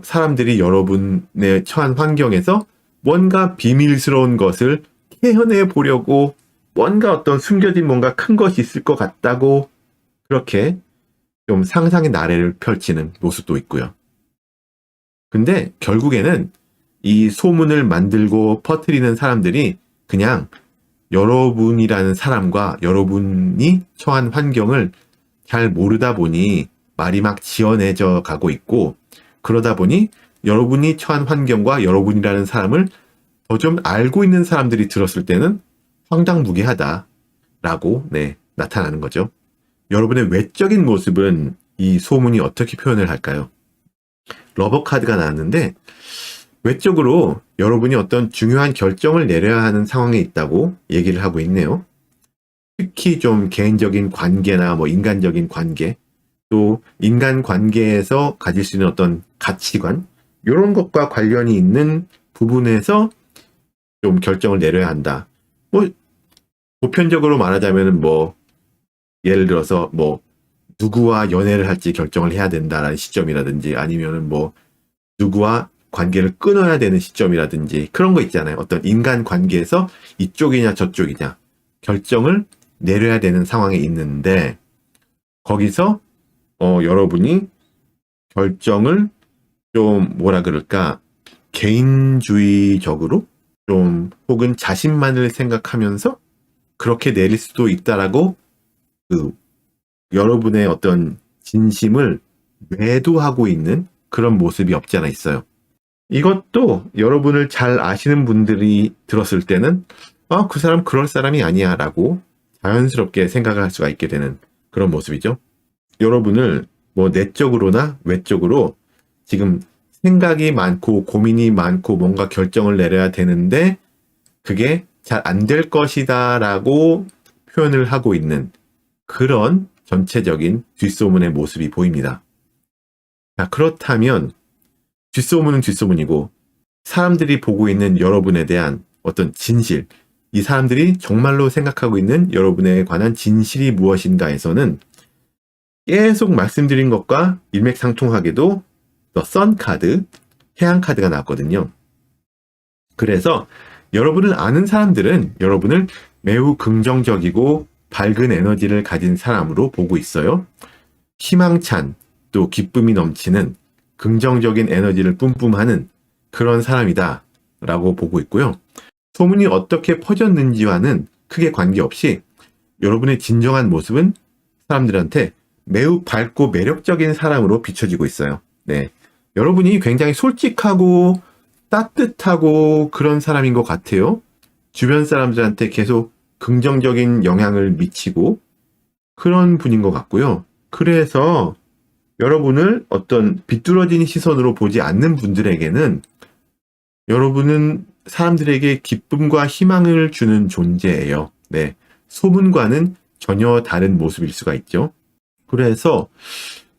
사람들이 여러분의 처한 환경에서 뭔가 비밀스러운 것을 캐어내 보려고 뭔가 어떤 숨겨진 뭔가 큰 것이 있을 것 같다고 그렇게 좀 상상의 나래를 펼치는 모습도 있고요. 근데 결국에는 이 소문을 만들고 퍼뜨리는 사람들이 그냥 여러분이라는 사람과 여러분이 처한 환경을 잘 모르다 보니 말이 막 지어내져 가고 있고 그러다 보니 여러분이 처한 환경과 여러분이라는 사람을 더 좀 알고 있는 사람들이 들었을 때는 황당무계하다라고 나타나는 거죠. 여러분의 외적인 모습은 이 소문이 어떻게 표현을 할까요? 러버 카드가 나왔는데 외적으로 여러분이 어떤 중요한 결정을 내려야 하는 상황에 있다고 얘기를 하고 있네요. 특히 좀 개인적인 관계나 뭐 인간적인 관계, 또 인간 관계에서 가질 수 있는 어떤 가치관, 이런 것과 관련이 있는 부분에서 좀 결정을 내려야 한다. 뭐 보편적으로 말하자면은 뭐 예를 들어서 뭐 누구와 연애를 할지 결정을 해야 된다라는 시점이라든지, 아니면은 뭐 누구와 관계를 끊어야 되는 시점이라든지, 그런 거 있잖아요. 어떤 인간 관계에서 이쪽이냐 저쪽이냐 결정을 내려야 되는 상황에 있는데, 거기서 여러분이 결정을 좀 뭐라 그럴까, 개인주의적으로 좀, 혹은 자신만을 생각하면서 그렇게 내릴 수도 있다라고, 그 여러분의 어떤 진심을 매도하고 있는 그런 모습이 없지 않아 있어요. 이것도 여러분을 잘 아시는 분들이 들었을 때는 그 사람 그럴 사람이 아니야 라고 자연스럽게 생각을 할 수가 있게 되는 그런 모습이죠. 여러분을 뭐 내적으로나 외적으로 지금 생각이 많고 고민이 많고 뭔가 결정을 내려야 되는데 그게 잘 안 될 것이다 라고 표현을 하고 있는 그런 전체적인 뒷소문의 모습이 보입니다. 자, 그렇다면 뒷소문은 뒷소문이고, 사람들이 보고 있는 여러분에 대한 어떤 진실, 이 사람들이 정말로 생각하고 있는 여러분에 관한 진실이 무엇인가에서는 계속 말씀드린 것과 일맥상통하게도 The Sun 카드, 태양 카드가 나왔거든요. 그래서 여러분을 아는 사람들은 여러분을 매우 긍정적이고 밝은 에너지를 가진 사람으로 보고 있어요. 희망찬, 또 기쁨이 넘치는 긍정적인 에너지를 뿜뿜하는 그런 사람이다 라고 보고 있고요. 소문이 어떻게 퍼졌는지와는 크게 관계없이 여러분의 진정한 모습은 사람들한테 매우 밝고 매력적인 사람으로 비춰지고 있어요. 네. 여러분이 굉장히 솔직하고 따뜻하고 그런 사람인 것 같아요. 주변 사람들한테 계속 긍정적인 영향을 미치고 그런 분인 것 같고요. 그래서 여러분을 어떤 비뚤어진 시선으로 보지 않는 분들에게는 여러분은 사람들에게 기쁨과 희망을 주는 존재예요. 네. 소문과는 전혀 다른 모습일 수가 있죠. 그래서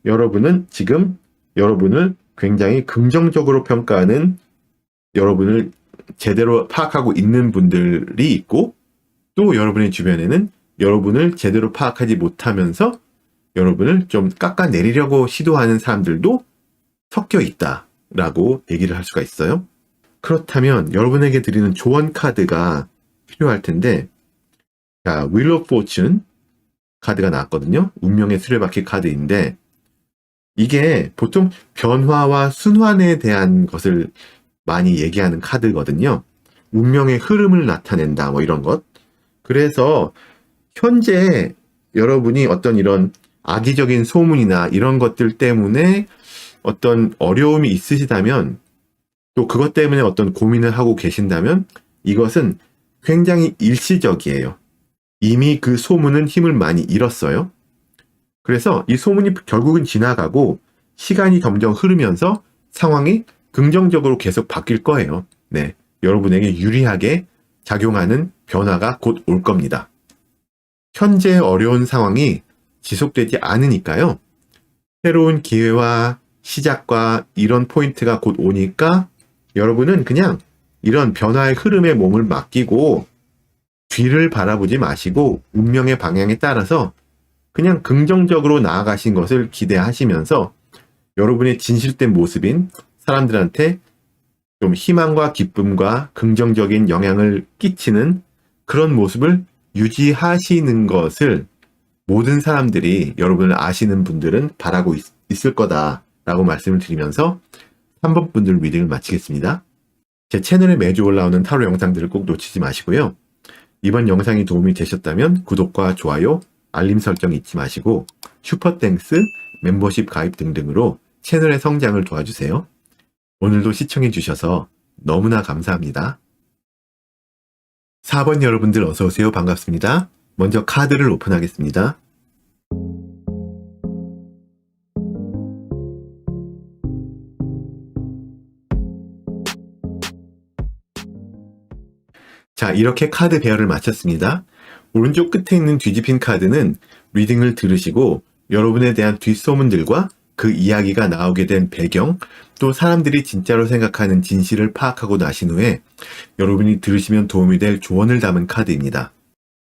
여러분은 지금 여러분을 굉장히 긍정적으로 평가하는, 여러분을 제대로 파악하고 있는 분들이 있고, 또 여러분의 주변에는 여러분을 제대로 파악하지 못하면서 여러분을 좀 깎아내리려고 시도하는 사람들도 섞여 있다라고 얘기를 할 수가 있어요. 그렇다면 여러분에게 드리는 조언 카드가 필요할 텐데, 자, Wheel of Fortune 카드가 나왔거든요. 운명의 수레바퀴 카드인데, 이게 보통 변화와 순환에 대한 것을 많이 얘기하는 카드거든요. 운명의 흐름을 나타낸다, 뭐 이런 것. 그래서 현재 여러분이 어떤 이런 악의적인 소문이나 이런 것들 때문에 어떤 어려움이 있으시다면, 또 그것 때문에 어떤 고민을 하고 계신다면, 이것은 굉장히 일시적이에요. 이미 그 소문은 힘을 많이 잃었어요. 그래서 이 소문이 결국은 지나가고 시간이 점점 흐르면서 상황이 긍정적으로 계속 바뀔 거예요. 네. 여러분에게 유리하게 작용하는 변화가 곧 올 겁니다. 현재 어려운 상황이 지속되지 않으니까요. 새로운 기회와 시작과 이런 포인트가 곧 오니까 여러분은 그냥 이런 변화의 흐름에 몸을 맡기고 뒤를 바라보지 마시고 운명의 방향에 따라서 그냥 긍정적으로 나아가신 것을 기대하시면서 여러분의 진실된 모습인 사람들한테 좀 희망과 기쁨과 긍정적인 영향을 끼치는 그런 모습을 유지하시는 것을 모든 사람들이, 여러분을 아시는 분들은 바라고 있을 거다라고 말씀을 드리면서 3번 분들 리딩을 마치겠습니다. 제 채널에 매주 올라오는 타로 영상들을 꼭 놓치지 마시고요. 이번 영상이 도움이 되셨다면 구독과 좋아요, 알림 설정 잊지 마시고 슈퍼땡스, 멤버십 가입 등등으로 채널의 성장을 도와주세요. 오늘도 시청해 주셔서 너무나 감사합니다. 4번 여러분들 어서오세요. 반갑습니다. 먼저 카드를 오픈하겠습니다. 자, 이렇게 카드 배열을 마쳤습니다. 오른쪽 끝에 있는 뒤집힌 카드는 리딩을 들으시고 여러분에 대한 뒷소문들과 그 이야기가 나오게 된 배경, 또 사람들이 진짜로 생각하는 진실을 파악하고 나신 후에 여러분이 들으시면 도움이 될 조언을 담은 카드입니다.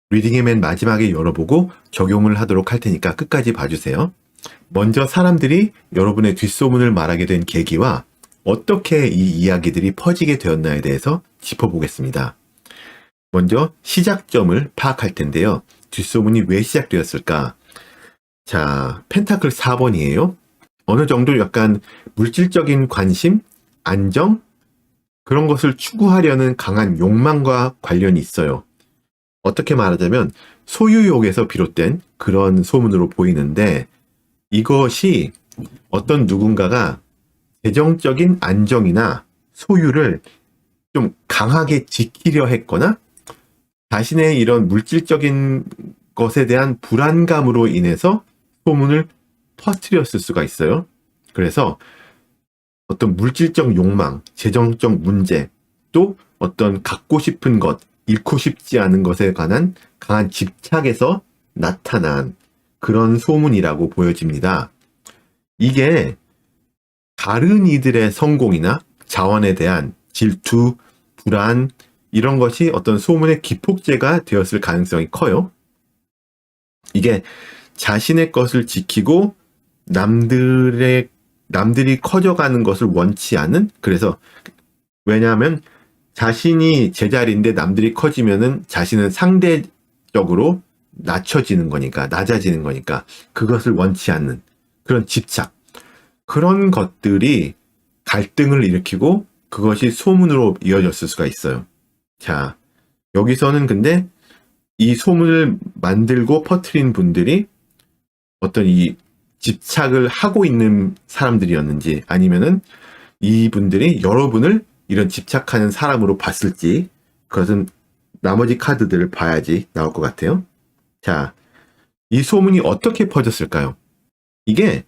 리딩의 맨 마지막에 열어보고 적용을 하도록 할 테니까 끝까지 봐주세요. 먼저 사람들이 여러분의 뒷소문을 말하게 된 계기와 어떻게 이 이야기들이 퍼지게 되었나에 대해서 짚어보겠습니다. 먼저 시작점을 파악할 텐데요. 뒷소문이 왜 시작되었을까? 자, 펜타클 4번이에요. 어느 정도 약간 물질적인 관심, 안정, 그런 것을 추구하려는 강한 욕망과 관련이 있어요. 어떻게 말하자면 소유욕에서 비롯된 그런 소문으로 보이는데, 이것이 어떤 누군가가 재정적인 안정이나 소유를 좀 강하게 지키려 했거나 자신의 이런 물질적인 것에 대한 불안감으로 인해서 소문을 퍼뜨렸을 수가 있어요. 그래서 어떤 물질적 욕망, 재정적 문제, 또 어떤 갖고 싶은 것, 잃고 싶지 않은 것에 관한 강한 집착에서 나타난 그런 소문이라고 보여집니다. 이게 다른 이들의 성공이나 자원에 대한 질투, 불안, 이런 것이 어떤 소문의 기폭제가 되었을 가능성이 커요. 이게 자신의 것을 지키고 남들이 커져가는 것을 원치 않은, 그래서 왜냐하면 자신이 제자리인데 남들이 커지면은 자신은 상대적으로 낮춰지는 거니까, 낮아지는 거니까 그것을 원치 않는 그런 집착, 그런 것들이 갈등을 일으키고 그것이 소문으로 이어졌을 수가 있어요. 자, 여기서는 근데 이 소문을 만들고 퍼뜨린 분들이 어떤 이 집착을 하고 있는 사람들이었는지, 아니면은 이분들이 여러분을 이런 집착하는 사람으로 봤을지, 그것은 나머지 카드들을 봐야지 나올 것 같아요. 자, 이 소문이 어떻게 퍼졌을까요? 이게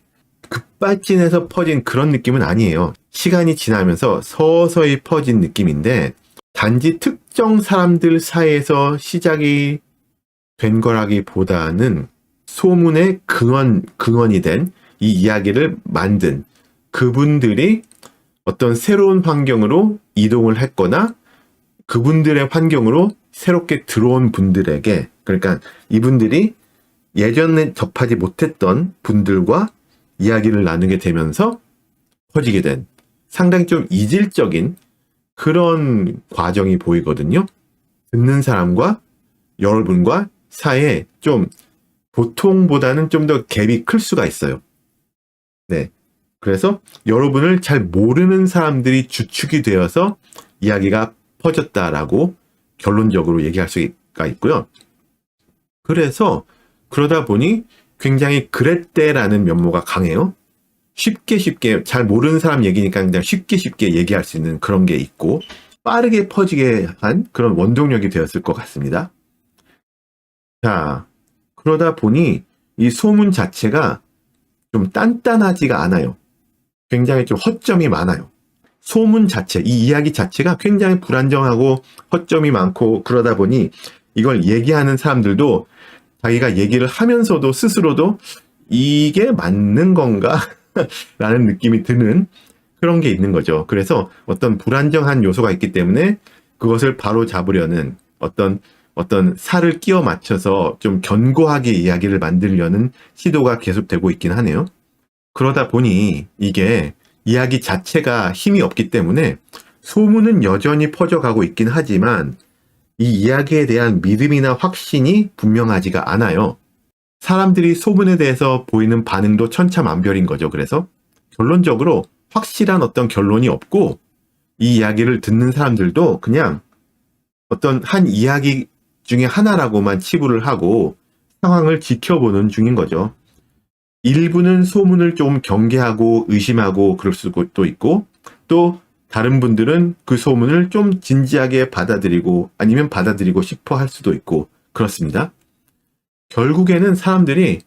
급발진해서 퍼진 그런 느낌은 아니에요. 시간이 지나면서 서서히 퍼진 느낌인데, 단지 특정 사람들 사이에서 시작이 된 거라기보다는 소문의 근원이 된 이 이야기를 만든 그분들이 어떤 새로운 환경으로 이동을 했거나 그분들의 환경으로 새롭게 들어온 분들에게, 그러니까 이분들이 예전에 접하지 못했던 분들과 이야기를 나누게 되면서 퍼지게 된 상당히 좀 이질적인 그런 과정이 보이거든요. 듣는 사람과 여러분과 사이에 좀 보통보다는 좀 더 갭이 클 수가 있어요. 네. 그래서 여러분을 잘 모르는 사람들이 주축이 되어서 이야기가 퍼졌다라고 결론적으로 얘기할 수가 있고요. 그래서 그러다 보니 굉장히 그랬대라는 면모가 강해요. 쉽게 잘 모르는 사람 얘기니까 그냥 쉽게 얘기할 수 있는 그런 게 있고, 빠르게 퍼지게 한 그런 원동력이 되었을 것 같습니다. 자, 그러다 보니 이 소문 자체가 좀 단단하지가 않아요. 굉장히 좀 허점이 많아요. 소문 자체, 이 이야기 자체가 굉장히 불안정하고 허점이 많고, 그러다 보니 이걸 얘기하는 사람들도 자기가 얘기를 하면서도 스스로도 이게 맞는 건가? 라는 느낌이 드는 그런 게 있는 거죠. 그래서 어떤 불안정한 요소가 있기 때문에 그것을 바로 잡으려는 어떤 살을 끼워 맞춰서 좀 견고하게 이야기를 만들려는 시도가 계속되고 있긴 하네요. 그러다 보니 이게 이야기 자체가 힘이 없기 때문에 소문은 여전히 퍼져가고 있긴 하지만 이 이야기에 대한 믿음이나 확신이 분명하지가 않아요. 사람들이 소문에 대해서 보이는 반응도 천차만별인 거죠. 그래서 결론적으로 확실한 어떤 결론이 없고, 이 이야기를 듣는 사람들도 그냥 어떤 한 이야기 중에 하나라고만 치부를 하고 상황을 지켜보는 중인 거죠. 일부는 소문을 좀 경계하고 의심하고 그럴 수도 있고, 또 다른 분들은 그 소문을 좀 진지하게 받아들이고 아니면 받아들이고 싶어 할 수도 있고 그렇습니다. 결국에는 사람들이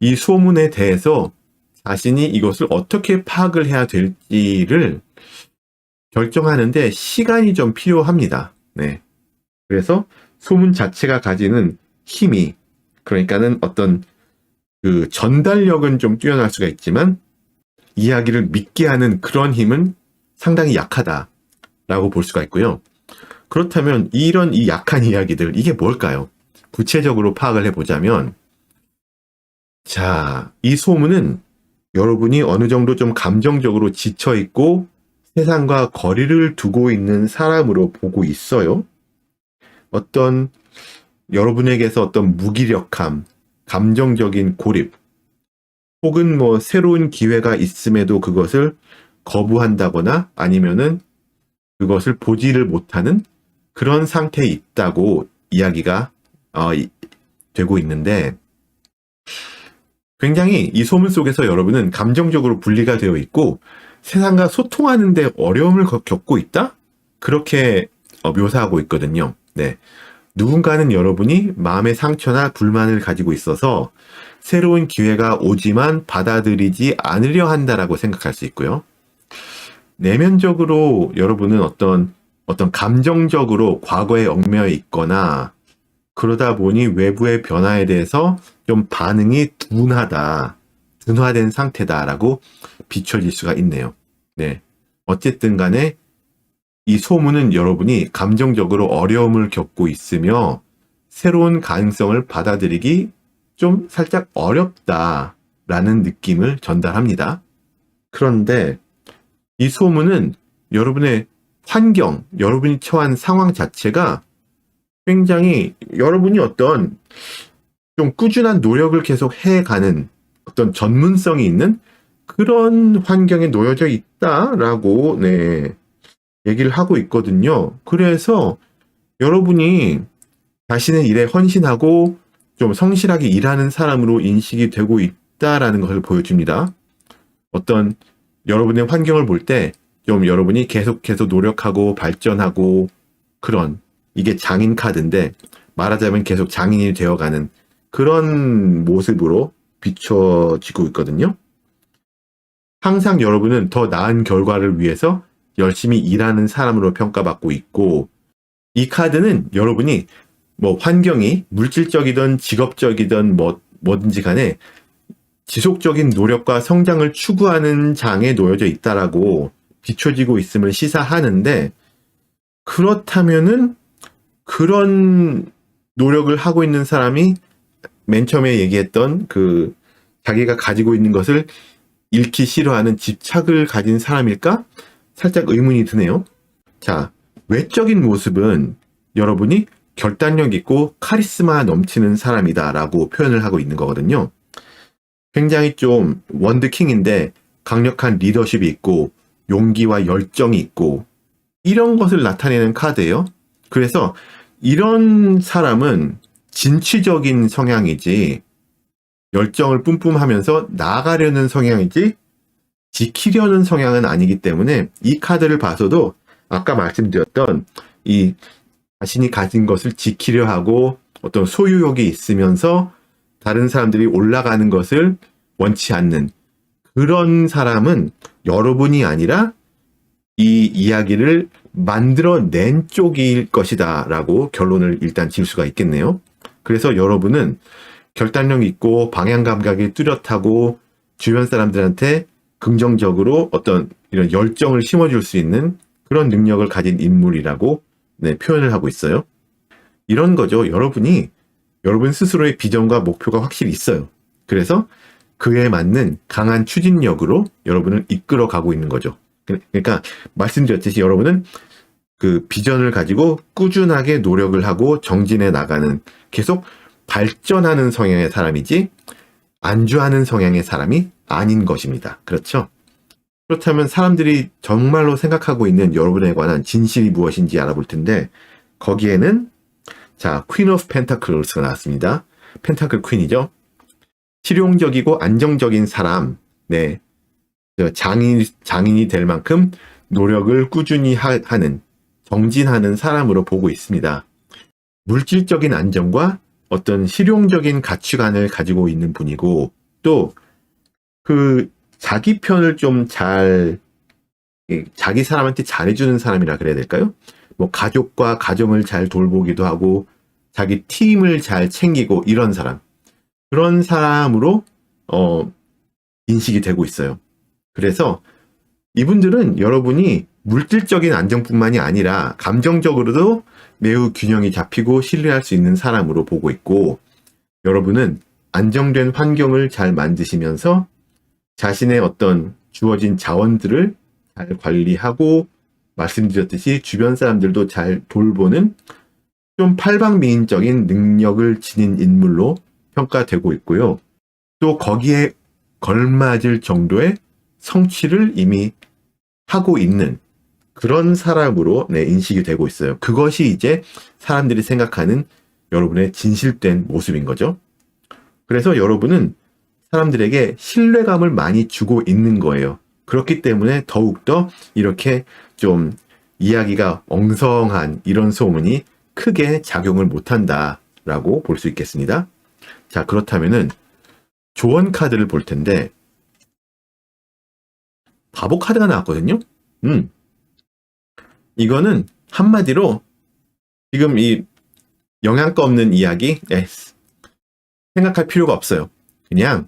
이 소문에 대해서 자신이 이것을 어떻게 파악을 해야 될지를 결정하는데 시간이 좀 필요합니다. 네. 그래서 소문 자체가 가지는 힘이, 그러니까는 어떤 그 전달력은 좀 뛰어날 수가 있지만 이야기를 믿게 하는 그런 힘은 상당히 약하다라고 볼 수가 있고요. 그렇다면 이런 이 약한 이야기들, 이게 뭘까요? 구체적으로 파악을 해보자면, 자, 이 소문은 여러분이 어느 정도 좀 감정적으로 지쳐있고 세상과 거리를 두고 있는 사람으로 보고 있어요. 어떤 여러분에게서 어떤 무기력함, 감정적인 고립, 혹은 뭐 새로운 기회가 있음에도 그것을 거부한다거나 아니면은 그것을 보지를 못하는 그런 상태에 있다고 이야기가 되고 있는데, 굉장히 이 소문 속에서 여러분은 감정적으로 분리가 되어 있고 세상과 소통하는 데 어려움을 겪고 있다? 그렇게 묘사하고 있거든요. 네. 누군가는 여러분이 마음의 상처나 불만을 가지고 있어서 새로운 기회가 오지만 받아들이지 않으려 한다라고 생각할 수 있고요. 내면적으로 여러분은 어떤 감정적으로 과거에 얽매여 있거나 그러다 보니 외부의 변화에 대해서 좀 반응이 둔화된 상태다라고 비춰질 수가 있네요. 네. 어쨌든 간에 이 소문은 여러분이 감정적으로 어려움을 겪고 있으며 새로운 가능성을 받아들이기 좀 살짝 어렵다라는 느낌을 전달합니다. 그런데 이 소문은 여러분의 환경, 여러분이 처한 상황 자체가 굉장히 여러분이 어떤 좀 꾸준한 노력을 계속 해가는 어떤 전문성이 있는 그런 환경에 놓여져 있다라고 얘기를 하고 있거든요. 그래서 여러분이 자신의 일에 헌신하고 좀 성실하게 일하는 사람으로 인식이 되고 있다라는 것을 보여줍니다. 어떤 여러분의 환경을 볼 때 좀 여러분이 계속해서 노력하고 발전하고 그런, 이게 장인 카드인데 말하자면 계속 장인이 되어가는 그런 모습으로 비춰지고 있거든요. 항상 여러분은 더 나은 결과를 위해서 열심히 일하는 사람으로 평가받고 있고, 이 카드는 여러분이 뭐 환경이 물질적이든 직업적이든 뭐든지 간에 지속적인 노력과 성장을 추구하는 장에 놓여져 있다라고 비춰지고 있음을 시사하는데, 그렇다면은 그런 노력을 하고 있는 사람이 맨 처음에 얘기했던 그 자기가 가지고 있는 것을 잃기 싫어하는 집착을 가진 사람일까? 살짝 의문이 드네요. 자, 외적인 모습은 여러분이 결단력 있고 카리스마 넘치는 사람이다라고 표현을 하고 있는 거거든요. 굉장히 좀 원더킹인데 강력한 리더십이 있고 용기와 열정이 있고 이런 것을 나타내는 카드예요. 그래서 이런 사람은 진취적인 성향이지 열정을 뿜뿜하면서 나아가려는 성향이지 지키려는 성향은 아니기 때문에 이 카드를 봐서도 아까 말씀드렸던 이 자신이 가진 것을 지키려 하고 어떤 소유욕이 있으면서 다른 사람들이 올라가는 것을 원치 않는 그런 사람은 여러분이 아니라 이 이야기를 만들어낸 쪽일 것이다 라고 결론을 일단 지을 수가 있겠네요. 그래서 여러분은 결단력 있고 방향 감각이 뚜렷하고 주변 사람들한테 긍정적으로 어떤 이런 열정을 심어줄 수 있는 그런 능력을 가진 인물이라고 표현을 하고 있어요. 이런 거죠. 여러분이 여러분 스스로의 비전과 목표가 확실히 있어요. 그래서 그에 맞는 강한 추진력으로 여러분을 이끌어 가고 있는 거죠. 그러니까 말씀드렸듯이 여러분은 그 비전을 가지고 꾸준하게 노력을 하고 정진해 나가는, 계속 발전하는 성향의 사람이지 안주하는 성향의 사람이 아닌 것입니다. 그렇죠? 그렇다면 사람들이 정말로 생각하고 있는 여러분에 관한 진실이 무엇인지 알아볼 텐데, 거기에는 자, 퀸 오브 펜타클스가 나왔습니다. 펜타클 퀸이죠. 실용적이고 안정적인 사람, 장인이 될 만큼 노력을 꾸준히 하는, 정진하는 사람으로 보고 있습니다. 물질적인 안정과 어떤 실용적인 가치관을 가지고 있는 분이고, 또 그 자기 편을 좀 자기 사람한테 잘해주는 사람이라 그래야 될까요? 뭐 가족과 가정을 잘 돌보기도 하고 자기 팀을 잘 챙기고 이런 사람. 그런 사람으로 인식이 되고 있어요. 그래서 이분들은 여러분이 물질적인 안정뿐만이 아니라 감정적으로도 매우 균형이 잡히고 신뢰할 수 있는 사람으로 보고 있고, 여러분은 안정된 환경을 잘 만드시면서 자신의 어떤 주어진 자원들을 잘 관리하고, 말씀드렸듯이 주변 사람들도 잘 돌보는 좀 팔방미인적인 능력을 지닌 인물로 평가되고 있고요. 또 거기에 걸맞을 정도의 성취를 이미 하고 있는 그런 사람으로 인식이 되고 있어요. 그것이 이제 사람들이 생각하는 여러분의 진실된 모습인 거죠. 그래서 여러분은 사람들에게 신뢰감을 많이 주고 있는 거예요. 그렇기 때문에 더욱더 이렇게 좀 이야기가 엉성한 이런 소문이 크게 작용을 못한다라고 볼 수 있겠습니다. 자, 그렇다면은 조언 카드를 볼 텐데, 바보 카드가 나왔거든요. 이거는 한마디로 지금 이 영양가 없는 이야기 생각할 필요가 없어요. 그냥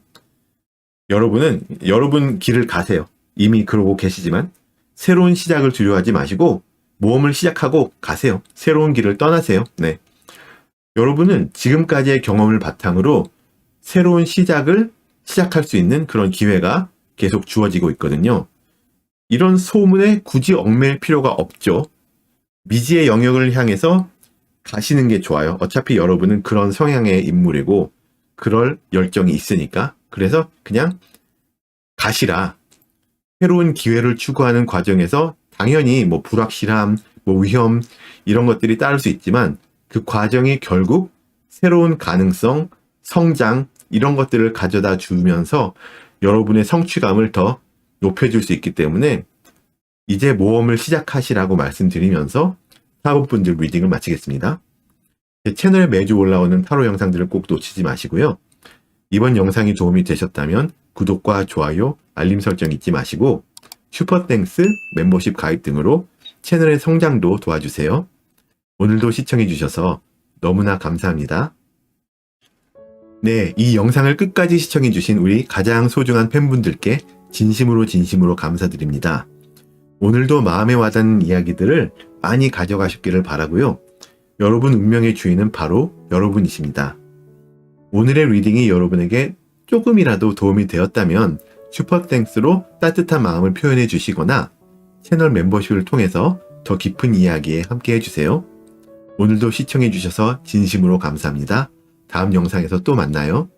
여러분은 여러분 길을 가세요. 이미 그러고 계시지만 새로운 시작을 두려워하지 마시고 모험을 시작하고 가세요. 새로운 길을 떠나세요. 네. 여러분은 지금까지의 경험을 바탕으로 새로운 시작을 시작할 수 있는 그런 기회가 계속 주어지고 있거든요. 이런 소문에 굳이 얽매일 필요가 없죠. 미지의 영역을 향해서 가시는 게 좋아요. 어차피 여러분은 그런 성향의 인물이고 그럴 열정이 있으니까. 그래서 그냥 가시라. 새로운 기회를 추구하는 과정에서 당연히 뭐 불확실함, 뭐 위험 이런 것들이 따를 수 있지만 그 과정이 결국 새로운 가능성, 성장 이런 것들을 가져다 주면서 여러분의 성취감을 더 높여줄 수 있기 때문에 이제 모험을 시작하시라고 말씀드리면서 4분들 리딩을 마치겠습니다. 제 채널에 매주 올라오는 타로 영상들을 꼭 놓치지 마시고요. 이번 영상이 도움이 되셨다면 구독과 좋아요, 알림 설정 잊지 마시고 슈퍼땡스, 멤버십 가입 등으로 채널의 성장도 도와주세요. 오늘도 시청해주셔서 너무나 감사합니다. 네, 이 영상을 끝까지 시청해주신 우리 가장 소중한 팬분들께 진심으로 감사드립니다. 오늘도 마음에 와닿는 이야기들을 많이 가져가셨기를 바라고요. 여러분 운명의 주인은 바로 여러분이십니다. 오늘의 리딩이 여러분에게 조금이라도 도움이 되었다면 슈퍼땡스로 따뜻한 마음을 표현해 주시거나 채널 멤버십을 통해서 더 깊은 이야기에 함께 해주세요. 오늘도 시청해 주셔서 진심으로 감사합니다. 다음 영상에서 또 만나요.